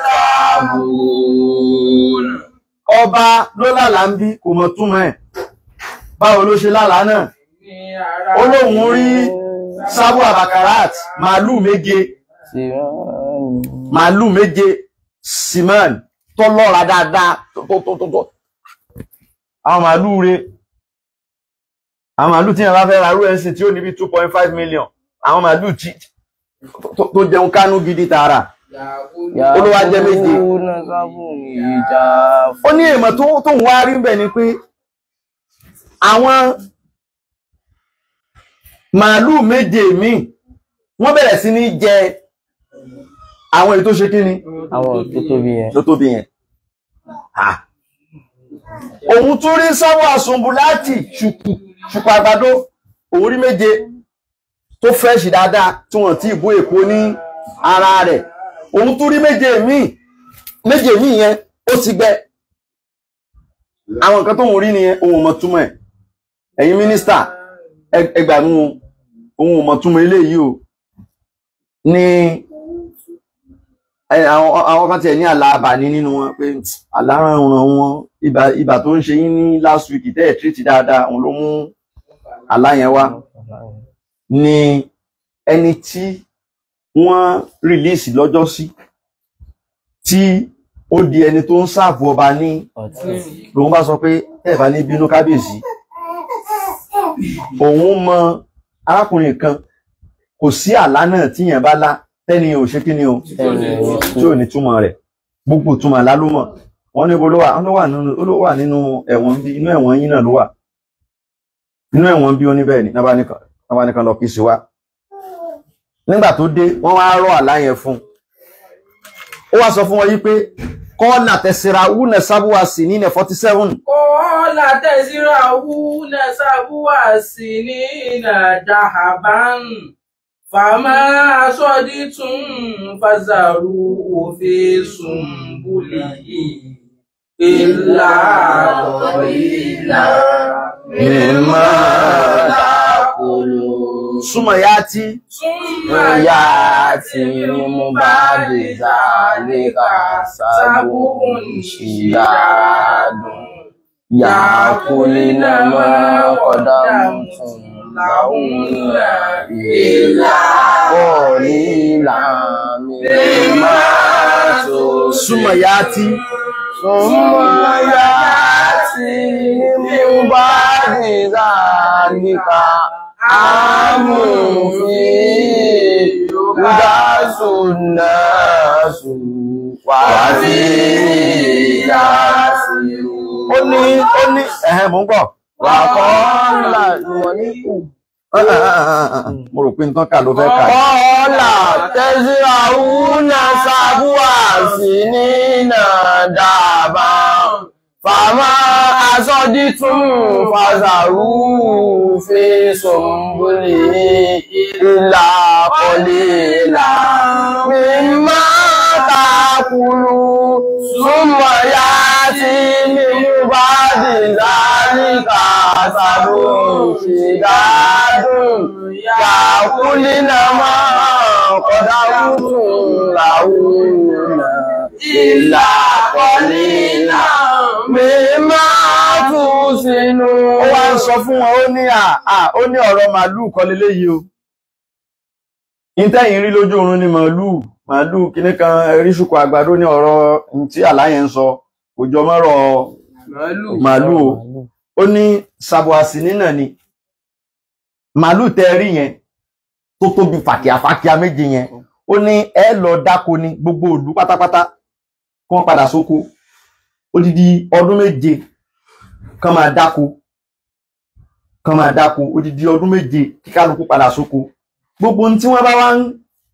tàbùn. Ọba ló lálà ń bí kò mọ̀ túmọ̀ ẹ̀. Báwo ló ṣe lálà náà? Olóhun rí sábú àbàkàràt màálù méje Siman tó lọ́ra dáadáa tó àwọn màálù rẹ̀, àwọn màálù tí wọ́n bá fẹ́ ra rú ẹ̀sìn tí ó níbi 2.5 million, àwọn màálù tó jẹun kánú gidi tààrà olówá jẹ́ méje. Ó ní èèmọ̀ tó ń wá rí ń bẹ̀ ni pé àwọn màálù méje míì wọ́n bẹ̀rẹ̀ sí ní jẹ àwọn èyí tó ṣe kí ni? Àwọn tó tóbi yẹn. Òun tún rí sáwọ́ àsùnbù láti ṣùkù àgbàdo, òun rí méje tó fẹ́ṣì dáadáa tí wọ́n ti ìbú èpo ní ara rẹ̀. Òun tún rí méje míì yẹn ó ti gbẹ. Àwọn nǹkan tó ń rí nìyẹn, òun mọ̀ túmọ̀ ẹ̀. Ẹ̀yin mínísítà ẹgbàmú òun mọ̀ túmọ̀ eléyìí o. Ní àwọn kan tiẹ̀ ní àlàbà ní nínú wọn pé àláràn wọn ibà tó ń ṣe yín ní last week tẹ́ ẹ̀ tírìtì dáadáa òun ló mú àlá yẹn wá. Ní ẹni tí wọ́n rìlíìsì lọ́jọ́ sí tí ó di ẹni tó ń sáàbù ọba ní lòun bá sọ pé ẹ bá ní bínú kábíyèsí, òun mọ arákùnrin kan kò sí àlá náà tí yẹn bá lá tẹ́ni ò ṣe kí ni o tí ò ní túmọ̀ rẹ̀, gbogbo túmọ̀ àlá ló mọ̀. Wọ́n ní ló wà nínú ẹ̀wọ̀n bí, inú ẹ̀wọ̀n yín náà ló wà, inú ẹ̀wọ̀n bí ó ní bẹ́ẹ̀ ni náà bá nìkan lọ kí sí wá. Nígbà tó dé wọ́n wá rọ́ àlá yẹn fún, ó wá sọ fún wọn yí pé kọ́ọ̀lá tẹ̀síra wúnẹ̀ sábúwà sí ní 47. Kọ́ọ̀lá tẹ̀síra wúnẹ̀ sábúwà sí ní dàhábán. Fàmá aṣọ́dí tún fàzàrú òfin sùnbùlì ìlà ọ̀ìlà mímọ́ dákòlò. Súnmọ̀ yá tí mú bá dìzà níka sábùn ṣìyàdùn. Yàkúlì náà máa kọ̀dá mùtùn láhùn ìlà ọ̀ìlà mímọ́ tó. Súnmọ̀ yá tí mú bá dìzà níka àmùfin yúdásùnásù wà sí ìyásírù. Ó ní ẹ̀hẹ́ mú gbọ́. Wà kọ́ọ̀lá ìwọ̀n ní kù. Mo rò pé nǹkan kà ló fẹ́ kà. Kọ́ọ̀lá tẹ́síra wúnà sábúwà sí nínà dàbà. Fàmá aṣọ́dí tún fàzàrú fi sùnbùlì ìlà kọlílà mímá takùlù súnmọ̀ yá tí mímú bá dìzà níka sàbùn ṣìdádùn yàkúlì náà máa kọ̀dá wùtùn láwùrùnà ìlà kọlílà mímá tún sínú. Ó wá ń sọ fún wọn, ó ní ọ̀rọ̀ màálù kọ́ leléyìí o. Ìtẹ́yìn rí lójú oorun ni màálù kìíní kan ríṣùkọ àgbàdo ní ọ̀rọ̀ tí àláyẹ̀ ń sọ kò jọ mọ́rọ̀ màálù o. Ó ní sàbọ̀àsì nínà ni màálù tẹ́ rí yẹn tó tóbi fàkíàfàkíà méje yẹn, ó ní ẹ lọ dáko ní gbogbo ìlú pátápátá kí wọ́n padà sóko odidi ọdún méje kán máa dáko odidi ọdún méje kí kálukú padà sóko. Gbogbo tí wọ́n bá wá ń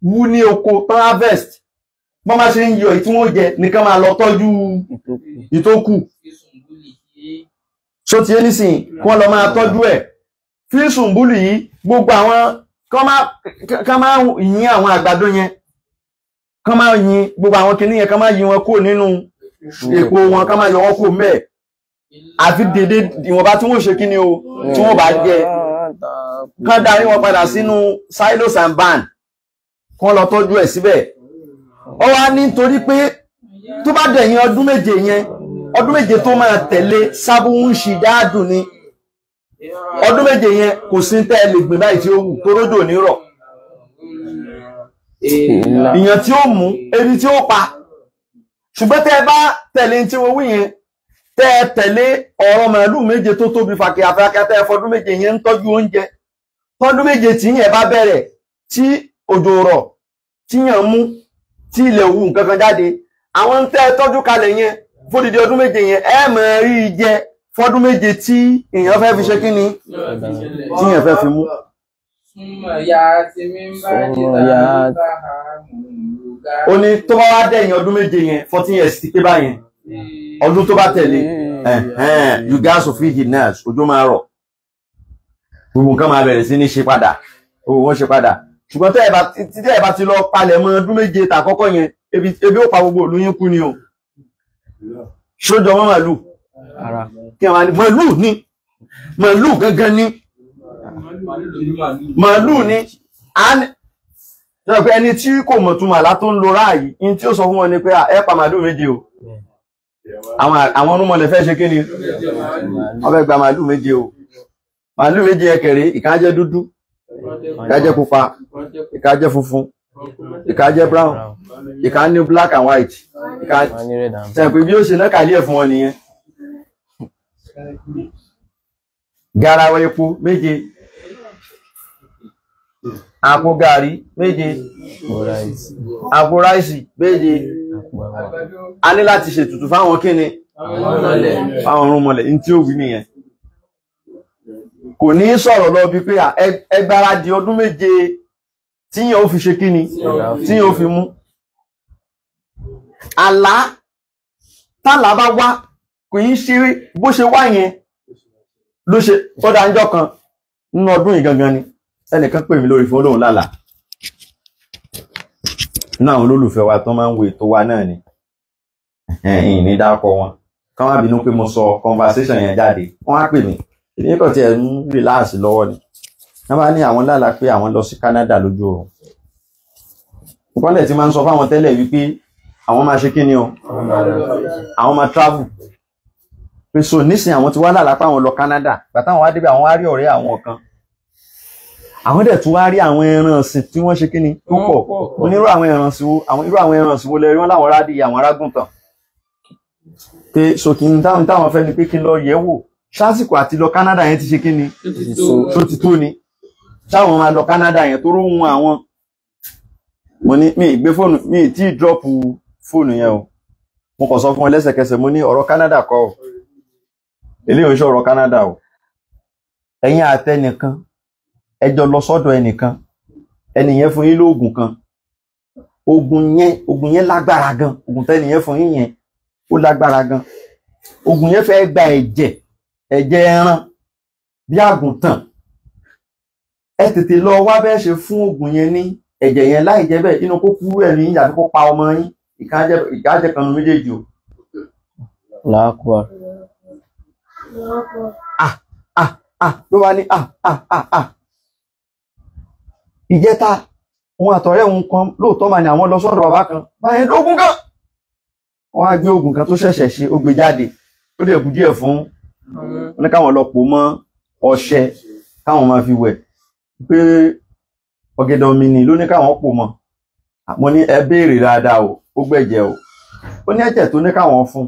wú ní oko tán harvest wọ́n máa ṣe ń yọ èyí tí wọ́n jẹ nìkan máa lọ tọ́jú ìtókù. So ti ẹni sìn kí wọ́n lọ máa tọ́jú ẹ̀ fi sùnbùlì yìí gbogbo àwọn kán máa yìn àwọn àgbàdo yẹn, kán máa yìn gbogbo àwọn kinní yẹn, kán máa yìn wọn kúrò nínú èpo wọn, kán máa yọ wọn kúrò mẹ́ẹ̀. àfi dédé ìwọ̀nba tí wọ́n ṣe kí ni o tí wọ́n bá jẹ kán darí wọn padà sínú silos and ban kán lọ tọ́jú ẹ̀ síbẹ̀. Ó wá nítorí pé tó bá dẹ̀yìn ọdún méje yẹn, ọdún méje tó máa tẹ̀lé sábúhún ṣìdáàdùn ni. Ọdún méje yẹn kò sí tẹ́ lè gbìn báyìí tí ó wù tó rójò ní rọ̀. Ìyàn tí ó mú, ebi tí ó pa. Ṣùgbọ́n tẹ́ bá tẹ̀lé tí wọ́n wí yẹn, tẹ́ tẹ̀lé ọ̀rọ̀ màálù méje tó tóbi fàkíyàfàkíyà tẹ́ fọdún méje yẹn ń tọ́jú oúnjẹ. Fọdún méje tí yẹn bá bẹ̀rẹ̀, tí òjò rọ̀, tí yàn mú, tí ilẹ̀ wù nǹkan kan jáde, àwọn ń tẹ́ tọ́jú kalẹ̀ yẹn fódìdí ọdún méje yẹn ẹ máa rí jẹ fọdún méje tí èèyàn fẹ́ fi ṣe kí ni tí èèyàn fẹ́ fi mú. Ó ní tó bá wá dẹ̀yìn ọdún méje yẹn 14 years ti pé báyẹn ọdún tó bá tẹ̀lé you guys of feed nurse ojú máa rọ̀ gbogbo nǹkan máa bẹ̀rẹ̀ sí ní ṣe padà owó wọn ṣe padà. Ṣùgbọ́n tẹ́ ẹ bá ti lọ palẹ̀ mọ́ ọdún méje tàkọ́kọ́ yẹn ebi ó pa gbogbo ìlú yín kú ni o. Ṣójọ mọ́ màálù kí àwọn àni màálù gangan ni màálù ni ṣe pé ẹni tí kò mọ̀ tún màlá tó ń lo ráàyè in tí ó sọ fún wọn ni pé ẹ pa màálù méje o. Àwọn orúnmọlẹ̀ fẹ́ ṣe kí ni wọ́n fẹ́ gba màálù méje o. Màálù méje ẹkẹrẹ ìkan jẹ́ dúdú, ìkan jẹ́ pupa, ìkan jẹ́ funfun, ìkan jẹ́ brown, ìkan ní black and white, ìkan ṣe pé bí ó ṣe lẹ́kàlí ẹ̀ fún wọn nìyẹn. Garawa epo méje, àpò gàrí méje, àpò ráìsì méje. A ní láti ṣètùtù fáwọn kíni fáwọn orúnmọlẹ̀ ní tí ó wí nìyẹn. Kò ní sọ̀rọ̀ lọ bí pé ẹgbára di ọdún méje tí yẹn ó fi ṣe kíni tí yẹn ó fi mú. Àlá tálà bá wá kò yí ṣe bó ṣe wá yẹn ló ṣe tọ́dá ńjọ́ kan nínú ọdún yìí gangan ni ẹnìkan pè mí lórí fún olóhùn lálàá. Náà àwọn olólùfẹ́ wa tó máa ń wo ètò wa náà ni ẹ̀yìn ní dákọ wọn kán wá bínú pé mo sọ conversation yẹn jáde wọ́n á pè mí ìdí kan tí ẹ̀ ń relax lọ́wọ́ ni wọ́n bá ní àwọn lálàá pé àwọn lọ sí Canada lójú oorun. Ìpọ́nlẹ̀ tí máa ń sọ fáwọn tẹ́lẹ̀ wípé àwọn máa ṣe kí ni o àwọn máa travel pé so nísìn àwọn tí wá lálàá pé àwọn lọ Canada gbàtàwọn wá débẹ̀ àwọn wá rí ọ̀rẹ́ àwọn kan àwọn dẹ̀ tún wá rí àwọn ẹran ọ̀sìn tí wọ́n ṣe kí ni tó pọ̀ onírú àwọn ẹran ọ̀sìn wo irú àwọn ẹran ọ̀sìn wo lẹ rí wọn láwọn rádìí àwọn arágùntàn pé so kí n táwọn fẹ́ ni pé kí n lọ yẹ̀ wò ṣásìkò àti lọ Canada yẹn ti ṣe kí ni tó ti tó ni táwọn máa lọ Canada yẹn tó róhun àwọn. Mo ní mi ìgbé fóònù mi tí drop fóònù yẹn o mo kàn sọ fún wọn lẹ́sẹ̀kẹsẹ̀ mo ní ọ̀rọ̀ Canada kọ́ o eléyìí ṣe ọ̀rọ̀ Canada o ẹ̀yin àtẹnìkan ẹjọ́ lọ sọ́dọ̀ ẹnìkan ẹnìyẹn fún yín lóògùn kan oògùn yẹn lágbára gan oògùn tẹ́nìyẹn fún yín yẹn ó lágbára gan oògùn yẹn fẹ́ gba ẹ̀jẹ̀ ẹran bí àgùntàn ẹ tètè lọ wá bẹ́ẹ̀ ṣe fún oògùn yẹn ní ẹ̀jẹ̀ yẹn láì jẹ́ bẹ́ẹ̀ inú kó kúrú ẹ̀ ní ìyàtọ̀ kó pa ọmọ yín ìkájẹ́ kan méjèèjì o. Láàkúwà. Ló wá ní ìjẹta òun àtọ̀rẹ́ òun kan lóòótọ́ mà ní àwọn lọ sọ́dọ̀ bàbá kan báyẹn lógún kan wọ́n á gbé oògùn kan tó ṣẹ̀ṣẹ̀ ṣe ó gbé jáde ó dẹ̀ kú díẹ̀ fún ní káwọn lọ pò mọ́ ọṣẹ káwọn máa fi wẹ̀ pé ọ̀gẹ̀dẹ̀ omi ni ló ní káwọn pò mọ́ mo ní ẹ béèrè dáadáa o ó gbẹ̀jẹ̀ o ó ní ẹ̀jẹ̀ tó ní káwọn fún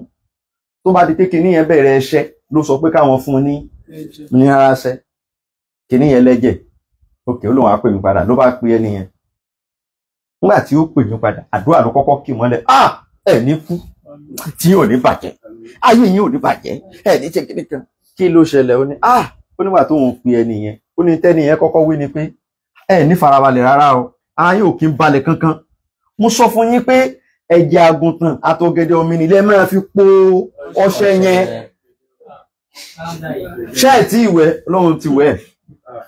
tó bá di pé kinní yẹn bẹ̀rẹ̀ ẹṣẹ́ ló sọ pé káwọn fún ní ara ṣẹ́ kinní yẹn lẹ́jẹ̀ òkè ó lóun á pè mí padà ló bá pe ẹni yẹn nígbà tí ó pè mí padà àdúrà ló kọ́kọ́ kì mọ́lẹ̀ ẹ ní kú tí ò ní bàjẹ́ ayé yín ò ní bàjẹ́ ẹ ní ṣe kíní kan kí ló ṣẹlẹ̀ ó ní ó nígbà tó ń pe ẹni yẹn ó ní tẹ́ni yẹn kọ́kọ́ wí ni pé ẹ ní farabalẹ̀ rárá o ayé ò kí ń balẹ̀ kankan mo sọ fún yín pé ẹ̀jẹ̀ àgùntàn àtọ̀gẹ̀dẹ̀ omi nílẹ̀ máa fi po ọṣẹ yẹn ṣé ẹ̀ tí ìwẹ̀ Ọlọ́run ti wẹ̀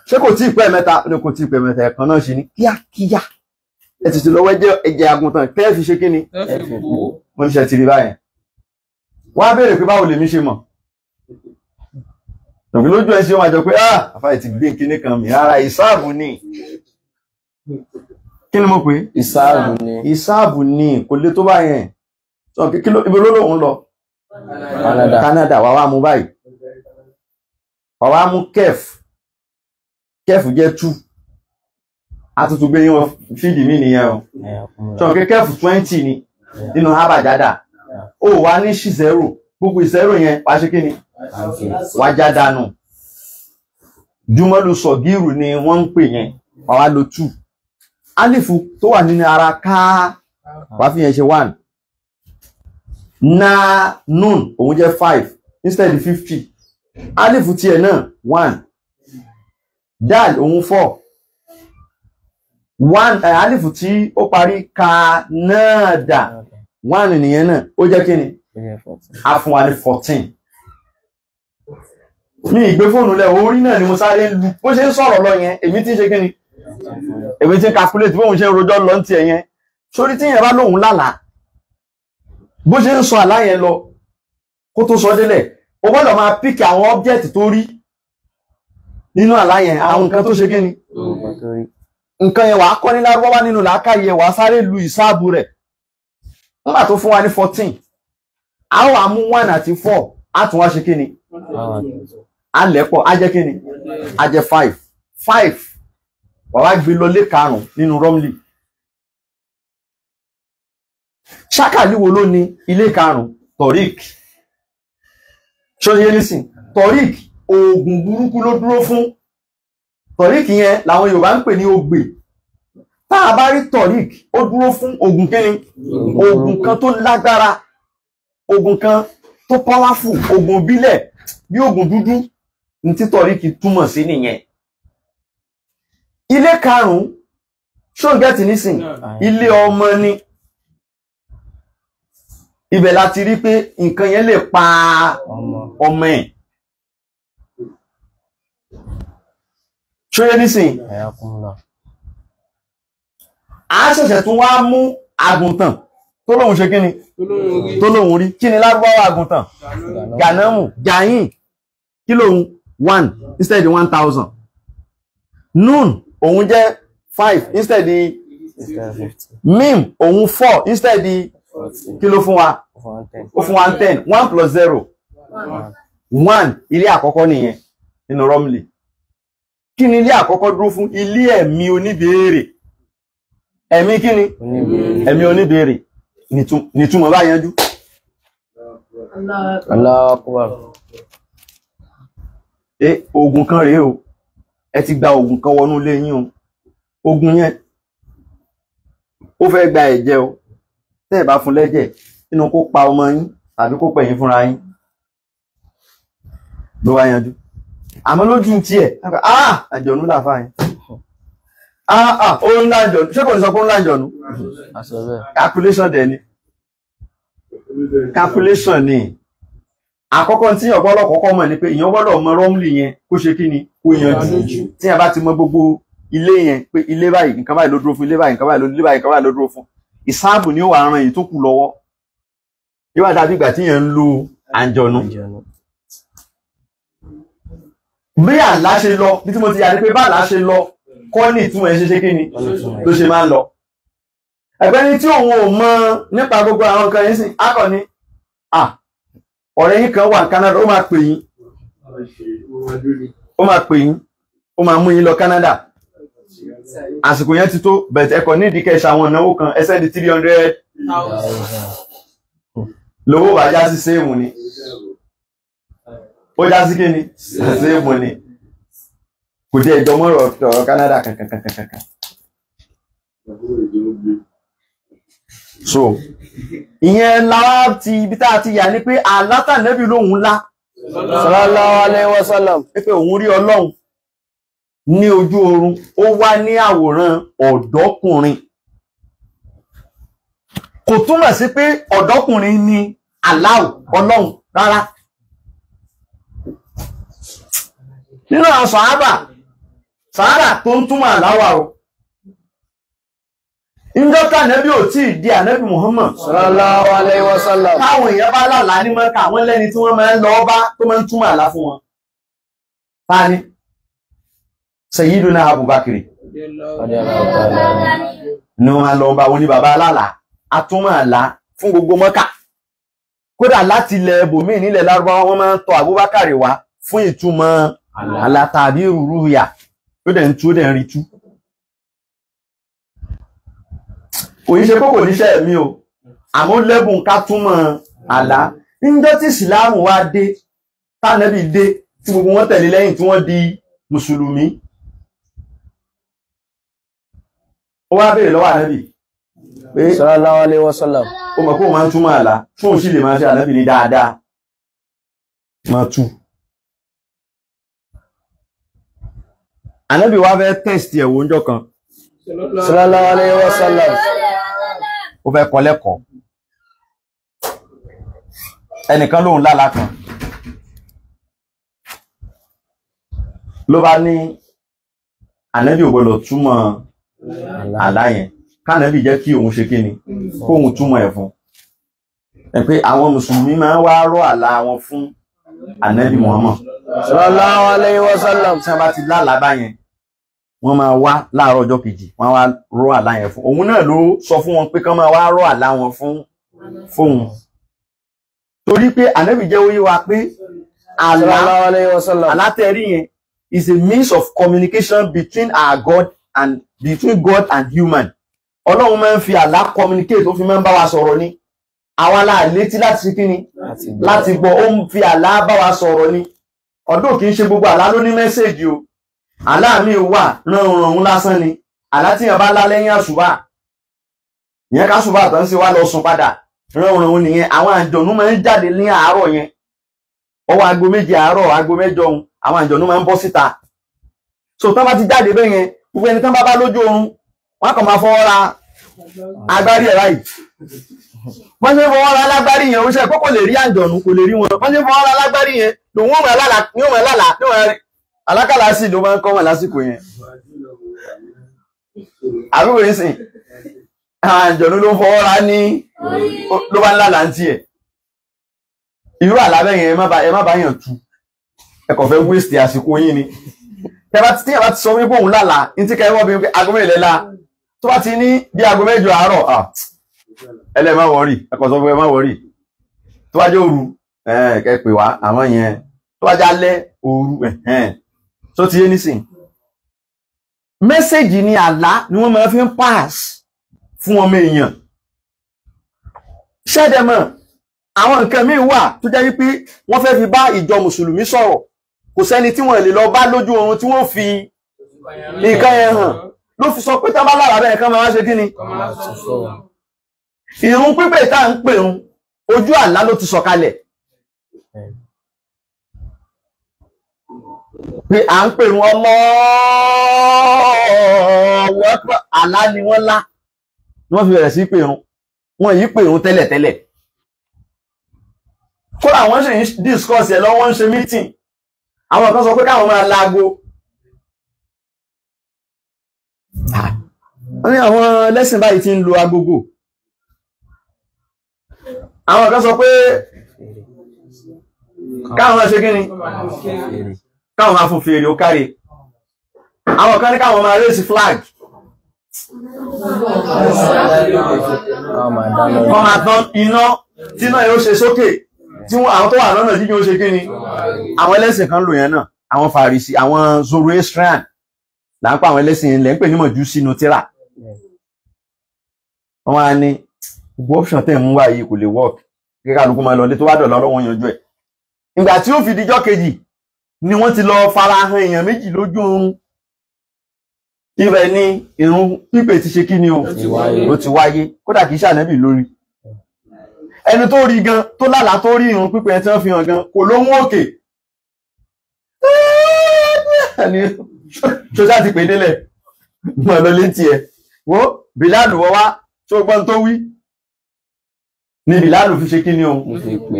ṣé kò tí ì pẹ́ mẹ́ta ní kò tí ì pẹ́ mẹ́ta ẹ̀kan náà ṣe ní kíákíá ẹ ti lọ́wọ́ ẹ̀jẹ̀ àgùntàn kẹ́ ẹ fi ṣe kí ni mo ní ṣe ti rí báyẹn wọ́n á béèrè pé báwo lèmi ṣe mọ̀ tòbí lójú ẹ̀ ṣe wọ́n àjọ pé àfáì ti gbé kíní kan mi ara ìsáàbù ni kí ni mo pè ìsáàbù ni kò lè tó bá yẹn sọ kí ló ibi lóhùn lọ Canada wà wá mú báyìí wà wá mú kef jẹ́ 2 àtútù gbé yín wọn fídì mí nìyẹn o sọ kí kef 20 ni nínú habajada ó wà ní ṣì 0 gbogbo ìṣẹ́rò yẹn wá ṣe kí ni wá já dànù jùmọ́lù sọ̀gírù ni wọ́n ń pè yẹn wà wá lo 2 alifu tó wà nínú ara ká wá fi yẹn ṣe 1 na nun òun jẹ́ 5 instead 50 alifu tiẹ̀ náà 1 dal òun 4 1 alifu tí ó parí ka náà dà 1 nìyẹn náà ó jẹ́ kí ni a fún wa ní 14 mi ìgbé fóònù lẹ̀ orí náà ni mo sáré lu bó ṣe ń sọ̀rọ̀ lọ yẹn èmi tí ń ṣe kí ni èmi tí ń calculate bóun ṣe ń rojọ́ lọ ti ẹ̀yẹn sórí tí yẹn bá lóhun lálàá bó ṣe ń sọ àlá yẹn lọ kó tó sọ délẹ̀ o gbọ́dọ̀ máa pick àwọn object tó rí nínú àlá yẹn àwọn nǹkan tó ṣe kí ni nǹkan yẹn wàá kọ́ ní lárúbáwá nínú làákàyè wàá sáré lu ìsáàbù rẹ̀ nígbà tó fún wa ní 14 a wà mú 1 àti 4 a tún wá ṣe kí ni a lẹ́pọ̀ a jẹ́ kí ni a jẹ́ 5 wà wá gbé lọ lé 5 nínú Romli ṣákàlíwo ló ní ilé 5 Torik ṣọ́yẹ́ nísìn Torik oògùn burúkú ló dúró fún Torik yẹn làwọn Yorùbá ń pè ní ogbè tá a bá rí Torik ó dúró fún oògùn kíni oògùn kan tó lágbára oògùn kan tó powerful oògùn bílẹ̀ bí oògùn dúdú ní tí Torik túmọ̀ sí nìyẹn ilé 5 ṣóńgẹ́tì nísìn ilé ọmọ ni ibẹ̀ láti rí pé nǹkan yẹn lè pa ọmọ ẹ̀ ṣóyẹ́ nísìn a ṣẹ̀ṣẹ̀ tún wá mú àgùntàn tó lóhun ṣe kíni tó lóhun rí kíni lárúbáwá àgùntàn gànámù gàyìn kí lóhun 1 instead 1000 nun òun jẹ́ 5 instead mim òun 4 instead kí ló fún wa ó fún wa 10 1 plus 0 1 ilé àkọ́kọ́ nìyẹn nínú Romli kí ni ilé àkọ́kọ́ dúró fún ilé ẹ̀mí oníbèèrè ẹ̀mí kí ni ẹ̀mí oníbèèrè nìtúmọ̀ bá yanjú Allahu Akbar ogun kan rèé o ẹ ti gba ogun kan wọnú ilé yín o ogun yẹn ó fẹ́ gba ẹ̀jẹ̀ o tẹ́ ẹ̀ bá fún lẹ́jẹ̀ nínú kó pa ọmọ yín tàbí kó pẹ̀yìn fúnra yín ló wá yanjú àmọ́ lójú tí ẹ̀ àjọ̀nú làfà yẹn ó ń lájọ̀nú ṣé kò ní sọ pé ó ń lájọ̀nú calculation dẹ̀ ni calculation ni àkọ́kọ́ tí ọ̀gbọ́lọ̀ kọ́kọ́ mọ̀ ní pé èèyàn gbọ́dọ̀ mọ Romli yẹn kó ṣe kí ni kó yanjú tí a bá ti mọ gbogbo ilé yẹn pé ilé báyìí nǹkan báyìí ló dúró fún ilé báyìí nǹkan báyìí ló dúró fún ìsáàbù ni ó wà ran èyí tó kù lọ́wọ́ yóò wá dàbí ìgbà tí yẹn ń lo àjọ̀nú bí àlá ṣe lọ bí tí mo ti yà ní pé bá àlá ṣe lọ kọ́ ní ìtumọ̀ ẹ̀ ṣe kí ni ló ṣe máa ń lọ ẹgbẹ́ ní tí òun ò mọ nípa gbogbo àwọn nǹkan yìí sí akọ̀ ni ọ̀rẹ́ yín kan wà ní Canada ó máa pè yín ó máa mú yín lọ Canada àsìkò yẹn ti tó bẹ̀tẹ̀ ẹ̀kọ́ ní ìdíkẹ́ ìṣàwọn ìnáwó kan ẹsẹ́ di 300 lówó bá já sí séèmù ni ó já sí kí ni séèmù ni kò jẹ́ ìjọmọ́ ọ̀rọ̀ Canada kankan so ìyẹn láwá ti ibi tá a ti yà ní pé alátànẹ́bì lóhun ńlá sallallahu alaihi wasallam pé òun rí Ọlọ́run ní ojú oorun ó wá ní àwòrán ọ̀dọ́kùnrin kò túmọ̀ sí pé ọ̀dọ́kùnrin ni Allah Ọlọ́run rárá nínú àwọn sàhábà tó ń túmọ̀ àláwà o ìjọ́ta ànábì ò tí ì di ànábì Muhammad sallallahu alaihi wasallam táwọn èèyàn bá lálàá ní Mẹ́kà àwọn lẹ́ni tí wọ́n máa ń lọ bá tó máa ń túmọ̀ àlá fún wọn tani Sayyiduna Abubakar ní wọ́n lọ bá wọn ní bàbá alálà atúmọ̀ àlá fún gbogbo Mọ́kà kódà láti ilẹ̀ ẹbòmí nílẹ̀ Lárúbáwá wọ́n máa ń tọ̀ Abubakar wá fún ìtumọ̀ àlá tàbí rúrúyà ó dẹ̀ ń tú ó dẹ̀ ń rí tú kò ní ṣe kókò níṣẹ́ mi o àmọ́ lẹ́bùn ká túmọ̀ àlá níjọ́ tí ìsìláàmù wá dé tánẹ́bì dé tí gbogbo wọn tẹ̀lé lẹ́yìn tí wọ́n di mùsùlùmí ó wá béèrè lọ́wọ́ ànábì pé sallallahu alaihi wasallam ó mọ̀ kó máa ń túmọ̀ àlá fún òun sì lè máa ṣe ànábì ní dáadáa máa tú ànábì wá fẹ́ tẹ́sítì ẹ̀wò ńjọ́ kan sallallahu alaihi wasallam ó fẹ́ kọ́ lẹ́kọ̀ọ́ ẹnìkan lóhun lálàá kan ló bá ní ànábì ò gbọdọ̀ túmọ̀ àlá yẹn kánàbì jẹ́ kí òun ṣe kí ni kóhun túmọ̀ ẹ̀ fún ẹ pé àwọn mùsùlùmí máa ń wá rọ́ àlá wọn fún ànábì Muhammad sallallahu alaihi wasallam tí wọ́n bá ti lálàá báyẹn wọ́n máa wá láàárọ̀ ọjọ́ kejì wọ́n wá rọ́ àlá yẹn fún òun náà ló sọ fún wọn pé kán máa wá rọ́ àlá wọn fóun torí pé ànábì jẹ́ ó yé wa pé sallallahu alaihi wasallam àlá tẹ́rí yẹn is a means of communication between our God and between God and human. Ọlọ́run máa ń fi àlá communicate ó fi máa ń bá wa sọ̀rọ̀ ni. Àwa la létí láti ṣe kíni láti gbọ́ ó ń fi àlá bá wa sọ̀rọ̀ ni. Ọdún kì í ṣe gbogbo àlá ló ní mẹ́sẹ̀jì o. Àlá mi wà ránran lásán ni. Àlá tí yẹn bá lá lẹ́yìn àṣùbà. Ìyẹn ká ṣùbà tán sí wa lọ sùn padà. Ránran nìyẹn àwọn àjọ̀nú máa ń jáde ní àárọ̀ yẹn. Ọwọ́ aago 7 àárọ̀ aago 8 ohun àwọn àjọ̀nú máa ń bọ́ síta. So tán bá ti jáde bẹ́ẹ̀ yẹn gbogbo ẹni tán bá bá lójú oorun wọ́n kàn máa fọwọ́ ra agbárí ẹ̀ báyìí wọ́n ṣe fọwọ́ ra alágbárí yẹn oṣù ẹ̀kọ́ kò lè rí àjọ̀nú kò lè rí wọn wọ́n ṣe fọwọ́ ra alágbárí yẹn lòun ó mọ̀ lálà ní ó mọ̀ lálà ní wọ́n rí alákàlà sí ló máa ń kọ́ wọn lásìkò yẹn àbúrò yìí sìn àwọn àjọ̀nú ló fọwọ́ ra ní ló bá ń lálà ń tiẹ̀ irú àlábẹ́ yẹn ẹ má bá yàn tu ẹ kàn fẹ́ waste àsìkò yín ni tí ẹ bá ti sọ wípé òun lálàá ní tí kẹwọ́ bí wípé aago mẹ́rin la tó bá ti ní bí aago 8 àárọ̀ ẹlẹ́ má wọ́rì ẹkọ̀ sọ fún ẹ má wọ́rì tó bá jẹ́ òru kẹ pè wá àwọn yẹn tó bá jẹ́ alẹ́ òru tó ti yé nísìn mẹ́sẹ̀jì ni àlá ni wọ́n máa fi ń pass fún ọmọ èèyàn ṣẹ́dẹ̀mọ̀ àwọn nǹkan míì wà tó jẹ́ wípé wọ́n fẹ́ fi bá ìjọ mùsùlùmí sọ̀rọ̀ kò sẹ́ni tí wọ́n lè lọ bá lójú oorun tí wọ́n fi nǹkan yẹn hàn ló fi sọ pé tá bá lára bẹ́ẹ̀ kan máa ṣe kí ni ìrun pípè tá ń pèrun ojú àlá ló ti sọ̀kalẹ̀ pé à ń pèrun ọmọ àlá ni wọ́n lá ni wọ́n fi bẹ̀rẹ̀ sí pèrun wọ́n yí pèrun tẹ́lẹ̀tẹ́lẹ̀ kó àwọn ṣe ń discuss ẹ̀ lọ́wọ́ ń ṣe meeting àwọn kan sọ pé káwọn máa láago wọ́n ní àwọn lẹ́sìn báyìí ti ń lo agogo àwọn kan sọ pé káwọn máa ṣe kí ni káwọn máa fún fèrè ó káre àwọn kan ní káwọn máa raise flag wọ́n máa tán iná tí náà yóò ṣe sókè tí àwọn tó wà lọ́nà jíjìn ó ṣe kí ni àwọn ẹlẹ́sìn kan lò yẹn náà àwọn Fàrísì àwọn Zoroastrian là ń pa àwọn ẹlẹ́sìn ilẹ̀ ń pè ní mọ̀jú sínú tíra wọ́n á ní gbogbo option tẹ̀ mú wá yìí kò lè work kíkà lókun máa lọ lé tó wá dọ̀lọ́ lọ́wọ́ yanjú ẹ̀ ìgbà tí ó fi dijọ́ kejì ni wọ́n ti lọ farahàn èèyàn méjì lójú oorun ibẹ̀ ni ìrun pípè ti ṣe kí ni o ló ti wáyé kódà kìí ṣànẹ́bì lórí ẹni tó rí gan tó lálàá tó rí ìrun pípẹ́ tí wọ́n fi hàn gan kò lóhun òkè ṣoṣá ti pè délẹ̀ mọ̀ lọ létí ẹ̀ wo Bìláàlù wọ́n wá tó gbọ́n tó wí ni Bìláàlù fi ṣe kí ni o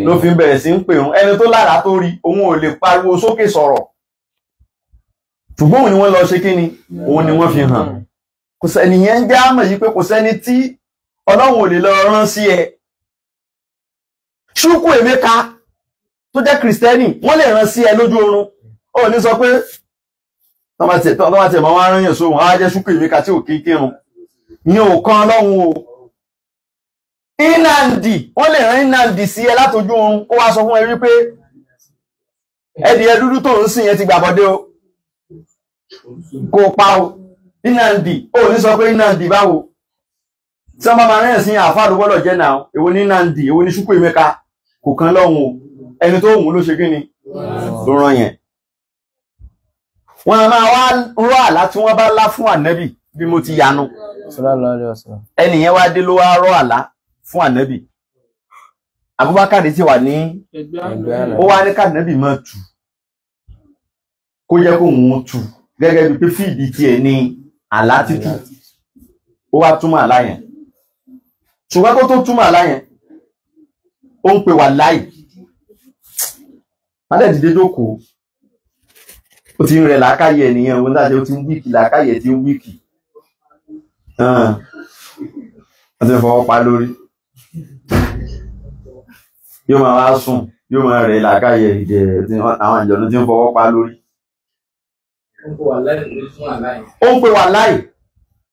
ló fi bẹ̀rẹ̀ sí ń pè hàn ẹni tó lálàá tó rí òun ò lè pariwo sókè sọ̀rọ̀ ṣùgbọ́n òun ni wọ́n lọ ṣe kí ni òun ni wọ́n fi hàn kò sẹ́ni yẹn ń jẹ́ àmọ̀ yìí pé kò sẹ́ni tí Ọlọ́run ò lè lọ rán sí ẹ Chukwu Emeka tó jẹ́ Kristẹni wọ́n lè rán sí ẹ lójú oorun ó ní sọ pé tọ́ bá tiẹ̀ máa wá rán yàn sóhun á jẹ́ ṣúkú ìmíkà tí ò kí kírun ìyẹn ò kan Ọlọ́run o. Nnamdi wọ́n lè rán Nnamdi sí ẹ látojú oorun kó wá sọ fún ẹ wípé ẹdìyẹ dúdú tó ń sìn yẹn ti gbàbọdé o kó pa o. Nnamdi ó ní sọ pé Nnamdi báwo tí wọ́n bá máa rán sí àfáà ló gbọ́dọ̀ jẹ́ náà èwo ní Nnamdi èwo ní ṣúkú ìmíkà kò kan Ọlọ́run o. Ẹni tó wù ló ṣe kí ni ló rán yẹn. Wọ́n a máa wá rọ́ àlá tí wọ́n bá lá fún ànábì bí mo ti yanu. Ẹni yẹn wá dé ló wá rọ́ àlá fún ànábì. Abubakar ti wà ní ó wá ní kànábì máa tù kó jẹ́ kó wọ́n tù gẹ́gẹ́ bí pé fíìdì tiẹ̀ ní àlá títù. Ó wá túmọ̀ àlá yẹn. Ṣùgbọ́n kó tó túmọ̀ àlá yẹn ó ń pè wà láì. Alẹ́ dìde jókòó. Ó ti ń rẹ̀ làákàyè ènìyàn wọn dájẹ́ ó ti ń wíkì làákàyè tí ń wíkì. Wọ́n ti ń fọwọ́ pa lórí. Yóò máa wá sùn, yóò máa rẹ̀ làákàyè ìdẹ̀ àwọn ìjọ̀nù tí ń fọwọ́ pa lórí. Ó ń pè wà láì.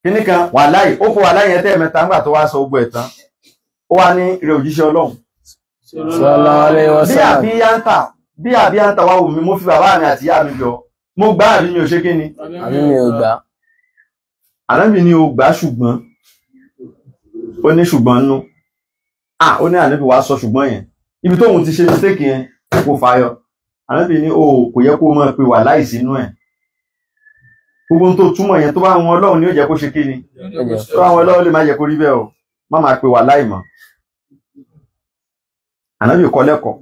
Kíní kan wà láì. Ó pè wà láì yẹn tẹ́ẹ̀mẹ́ta nígbà tó wá sọ gbogbo ẹ̀ tán. Ó wá ní ìrẹ̀ òjíṣẹ́ Ọlọ́run. Bí àbí à ń tàwà wù mí, mo fi bàbá mi àti ìyá mi jọ. Mo gbà àbí mi ò ṣe kí ni? Àbí mi ò gbà. Ànábì ni o gbà ṣùgbọ́n. Ó ní ṣùgbọ́n nú. Ó ní ànábì wá sọ ṣùgbọ́n yẹn. Ibi tóhun ti ṣe mistake yẹn kò fàyọ. Ànábì ní kò yẹ kó mọ̀ pé wà láì sínú ẹ̀. Gbogbo tó túmọ̀ yẹn tó bá wọn Ọlọ́run ni ó jẹ́ kó ṣe kí ni? Tó bá wọn Ọlọ́run lè má jẹ́ kó rí bẹ́ẹ̀ o. Má máa pè wà láì mọ́. Ànábì kọ́ lẹ́kọ̀ọ́.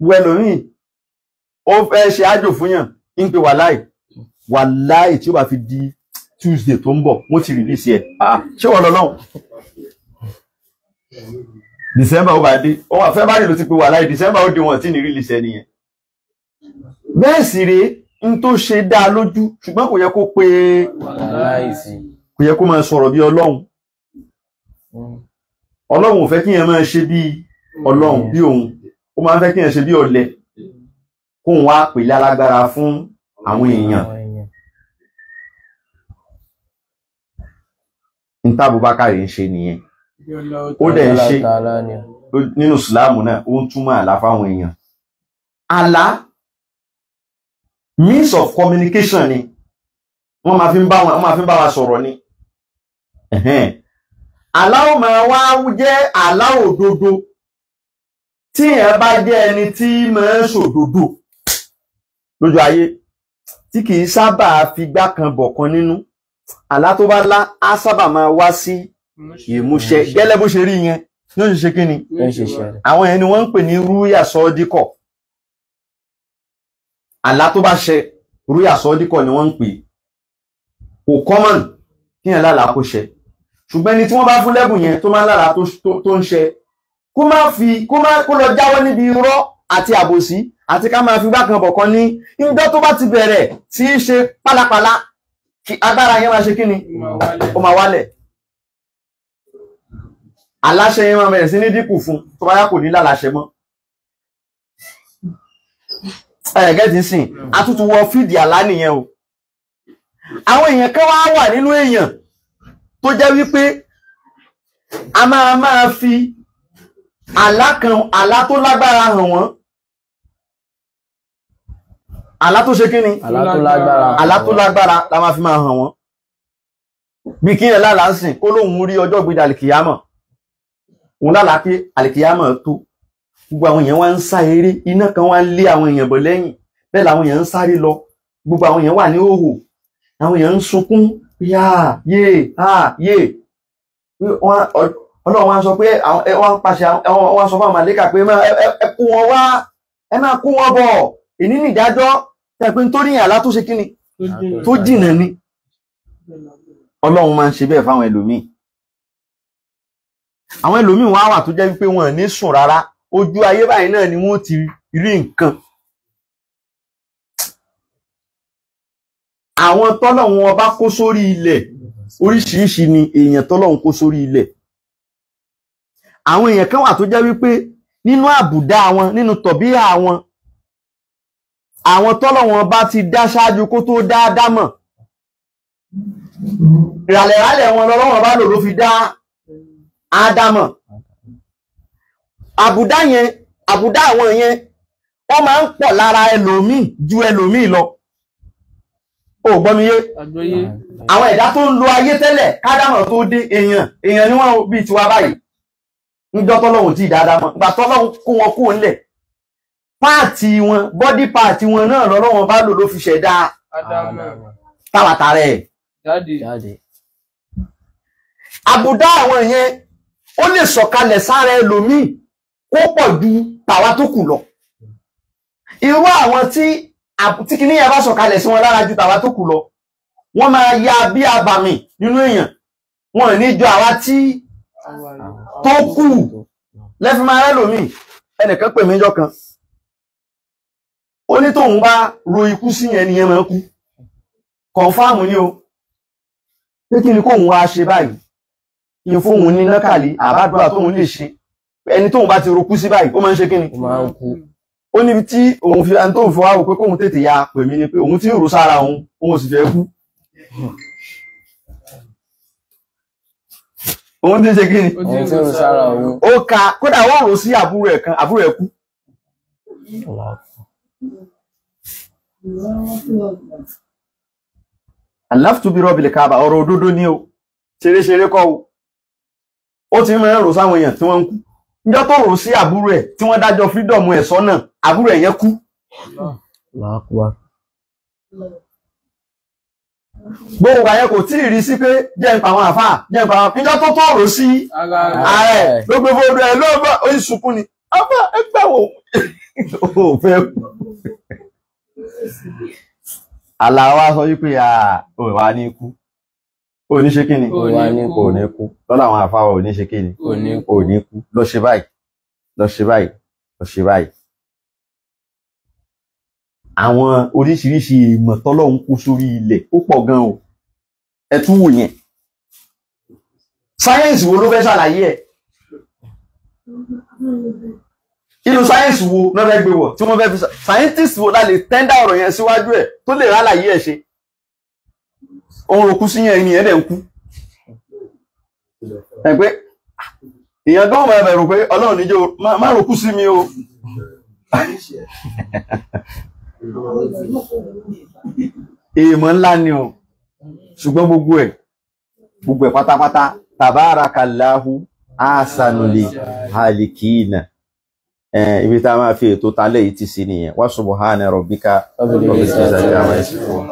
Wẹ́lòmíì ó fẹ́ ṣe ájò fún yàn ń pe wàláì tí ó bá fi di Tuesday tó ń bọ̀ wọ́n ti release ẹ̀. Ṣé wọ́n lọ náà December ó bá dé ó wà February ló ti pe wàláì December ó dé wọn tí ní release ẹ̀ nìyẹn. Bẹ́ẹ̀ sì rèé ń tó ṣe dá lójú ṣùgbọ́n kò yẹ kó pe kò yẹ kó máa sọ̀rọ̀ bí Ọlọ́run. Ọlọ́run ò fẹ́ kí yẹn máa ṣe bí Ọlọ́run bí òun ó máa ń fẹ́ kí yẹn ṣe bí ọ̀lẹ kóun wá pèlè alágbára fún àwọn èèyàn. Níta Abubakar ń ṣe nìyẹn. Ó dẹ̀ ń ṣe nínú Ìsìlámù náà ó ń túmọ̀ àlá fáwọn èèyàn. Àlá means of communication ni wọ́n máa fi ń bá wa sọ̀rọ̀ ni. Àlá ó máa wá jẹ́ àlá òdodo tí èèyàn bá jẹ́ ẹni tí máa ń ṣòdodo lójú ayé tí kìí sábà fi gbá kan bọ̀ kan nínú. Àlá tó bá lá á sábà máa wá sí ìmúṣẹ gẹ́lẹ́ bó ṣe rí yẹn ní ó ṣe kí ni àwọn yẹn ni wọ́n ń pè ní rúyà sọ́ọ́díkọ̀. Àlá tó bá ṣẹ rúyà sọ́ọ́díkọ̀ ni wọ́n ń pè. Kò common kí yẹn lálàá kó ṣẹ ṣùgbọ́n ẹni tí wọ́n bá fún lẹ́bùn yẹn tó máa ń lálàá tó ń ṣẹ kó lọ jáwọ́ níbi irọ́ àti àbòsí àti ká máa fi gbá kan bọ̀ kan ní ìjọ tó bá ti bẹ̀rẹ̀ tí í ṣe pálapàla kí agbára yẹn máa ṣe kí ni ó máa wálẹ̀. Aláṣẹ yẹn máa bẹ̀rẹ̀ sí ní dínkù fún tó bá yá kò ní láláṣẹ mọ́. Ẹ̀gẹ́ ti sìn àtútù wọ fídì àlá nìyẹn o. Àwọn èèyàn kan wá wà nínú èèyàn tó jẹ́ wípé a máa fi àlá tó lágbára hàn wọ́n. Àlá tó ṣe kí ni? Àlá tó lágbára la máa fi máa hàn wọ́n. Bí kí ẹ̀ lálàá sìn kó lóhun rí ọjọ́ gbé àlìkìyámọ̀. Òun lálàá pé àlìkìyámọ̀ tó. Gbogbo àwọn èèyàn wá ń sá eré, iná kan wá ń lé àwọn èèyàn bọ̀ lẹ́yìn. Bẹ́ẹ̀ làwọn èèyàn ń sáré lọ. Gbogbo àwọn èèyàn wà ní hòhò. Àwọn èèyàn ń sunkún. Yá, yé, yé. Ọlọ́run wá sọ pé wọ́n pàṣẹ wọ́n sọ fún àwọn màlẹ́kà pé ẹ kó wọn wá, ẹ máa kó wọn bọ̀. Èní ní ìdájọ́ tẹ́pẹ́ nítorí àlá tó ṣe kíni tó jìnà ni. Ọlọ́run máa ń ṣe bẹ́ẹ̀ fáwọn ẹlòmíì. Àwọn ẹlòmíì wọ́n á wà tó jẹ́ wípé wọn ní sùn rárá ojú ayé báyìí náà ni wọ́n ti rí nǹkan. Àwọn tọ́lọ́run ọba kó sórí ilẹ̀ oríṣiríṣi ni èèyàn tọ́lọ́run kó sórí ilẹ̀. Àwọn èèyàn kan wà tó jẹ́ wípé nínú àbùdá wọn nínú tọ̀bíà wọn àwọn tọ́lọ́wọ́n bá ti dá ṣáájú kó tó dá Ádámọ̀ ìràlẹ̀rálẹ̀ wọn lọ́lọ́wọ́n bá lò ló fi dá Ádámọ̀ àbùdá àwọn yẹn wọ́n máa ń pọ̀ lára ẹlòmíì ju ẹlòmíì lọ ó gbọ́ mi yé àwọn ẹ̀dá tó ń lo ayé tẹ́lẹ̀ k'Ádámọ̀ tó dé èèyàn ni wọ́n bí tiwa báyìí níjọ́ tọ́lọ́hun tí ìdáadámọ̀ gbà tọ́lọ́hun kó wọn kó ńlẹ̀ páàtì wọn bọ́dí páàtì wọn náà lọ́lọ́wọ́n bá lò ló fi ṣẹ̀dá tàwàtàrẹ̀ jáde. àbùdá àwọn yẹn ó lè sọ̀kalẹ̀ sára ẹlòmíì kó pọ̀ ju tàwa tó kù lọ irú àwọn tí kìíní yẹn bá sọ̀kalẹ̀ sí wọn lára ju tàwa tó kù lọ wọ́n máa ya bí abàmì nínú èèyàn wọn ní jọ àwa tí tó kù lẹ́fí máa rẹ́ lòmíì ẹnìkan pè mí jọ́ kan ó ní tóun bá ro ikú sí yẹn nìyẹn máa kú kọ̀ǹfàmù ni o pé kí ni kóun wá ṣe báyìí kí n fóun ní nákàlí àbádọ́ra tóun lè ṣe ẹni tóun bá ti rokú sí báyìí ó máa ń ṣe kí ni ó níbi tí òun fi ẹni tóun fi wá wò pé kóun tètè ya pè mí ni pé òun tí ń rò sára òun sì fẹ́ kú òun tí ń ṣe kí ni òun tí ń rò sára òun ó ka kódà wọ́n rò sí àbúrò ẹ̀ kan àbúrò ẹ̀ kú aláfitú bí rọ́bìlì kaaba ọ̀rọ̀ òdodo ní o ṣeréṣeré kọ́ o ó ti mẹ́rin rò sáwọn èèyàn tí wọ́n ń kú níjọ́ tó rò sí àbúrò ẹ̀ tí wọ́n dájọ́ fídọ̀mù ẹ̀ sọ́nà àbúrò ẹ̀ yẹn kú gbogbo àyẹ kò tí ì rí sí pé jẹ́ ń pa àwọn àfáà jẹ́ ń pa àwọn níjọ́ tó rò sí ààrẹ ló gbé fóònù ẹ̀ lóòbá ó sì sunkún ni ọba ẹgbẹ́ wo ó fẹ́ kú aláwa sọ wípé ò wá ní ikú ò ní ṣe kíni ò ní kú lọ́nà àwọn àfáwà ò ní ṣe kíni ò ní kú lọ ṣe báyìí lọ ṣe báyìí lọ ṣe báyìí àwọn oríṣiríṣi ìmọ̀ tọ́lọ́hun kú sórí ilẹ̀ ó pọ̀ gan o ẹ tún wò yẹn sáyẹ́ǹsì wo ló fẹ́ ṣàlàyé ẹ̀ inú sáyẹ́ǹsì wo náà fẹ́ gbé wọ̀ tí wọ́n fẹ́ fi sáyẹ́ǹtìsì wo la lè tẹ́ndà ọ̀rọ̀ yẹn síwájú ẹ̀ tó lè rálàyé ẹ̀ ṣe òun rò kú sí yẹn ènìyàn dẹ̀ ń kú ẹ̀ pé èèyàn gan mọ̀ ẹ̀bẹ̀rù pé ọlọ́run níjó má rò kú sí mi o èèmọ̀ ńlá ni o ṣùgbọ́n gbogbo ẹ̀ pátápátá tabarakallahu asanuli halikina ibi tá máa fi ètò tálẹ̀ yìí ti sí nìyẹn wa subhana rabbika rabbil izzati amma yasifun.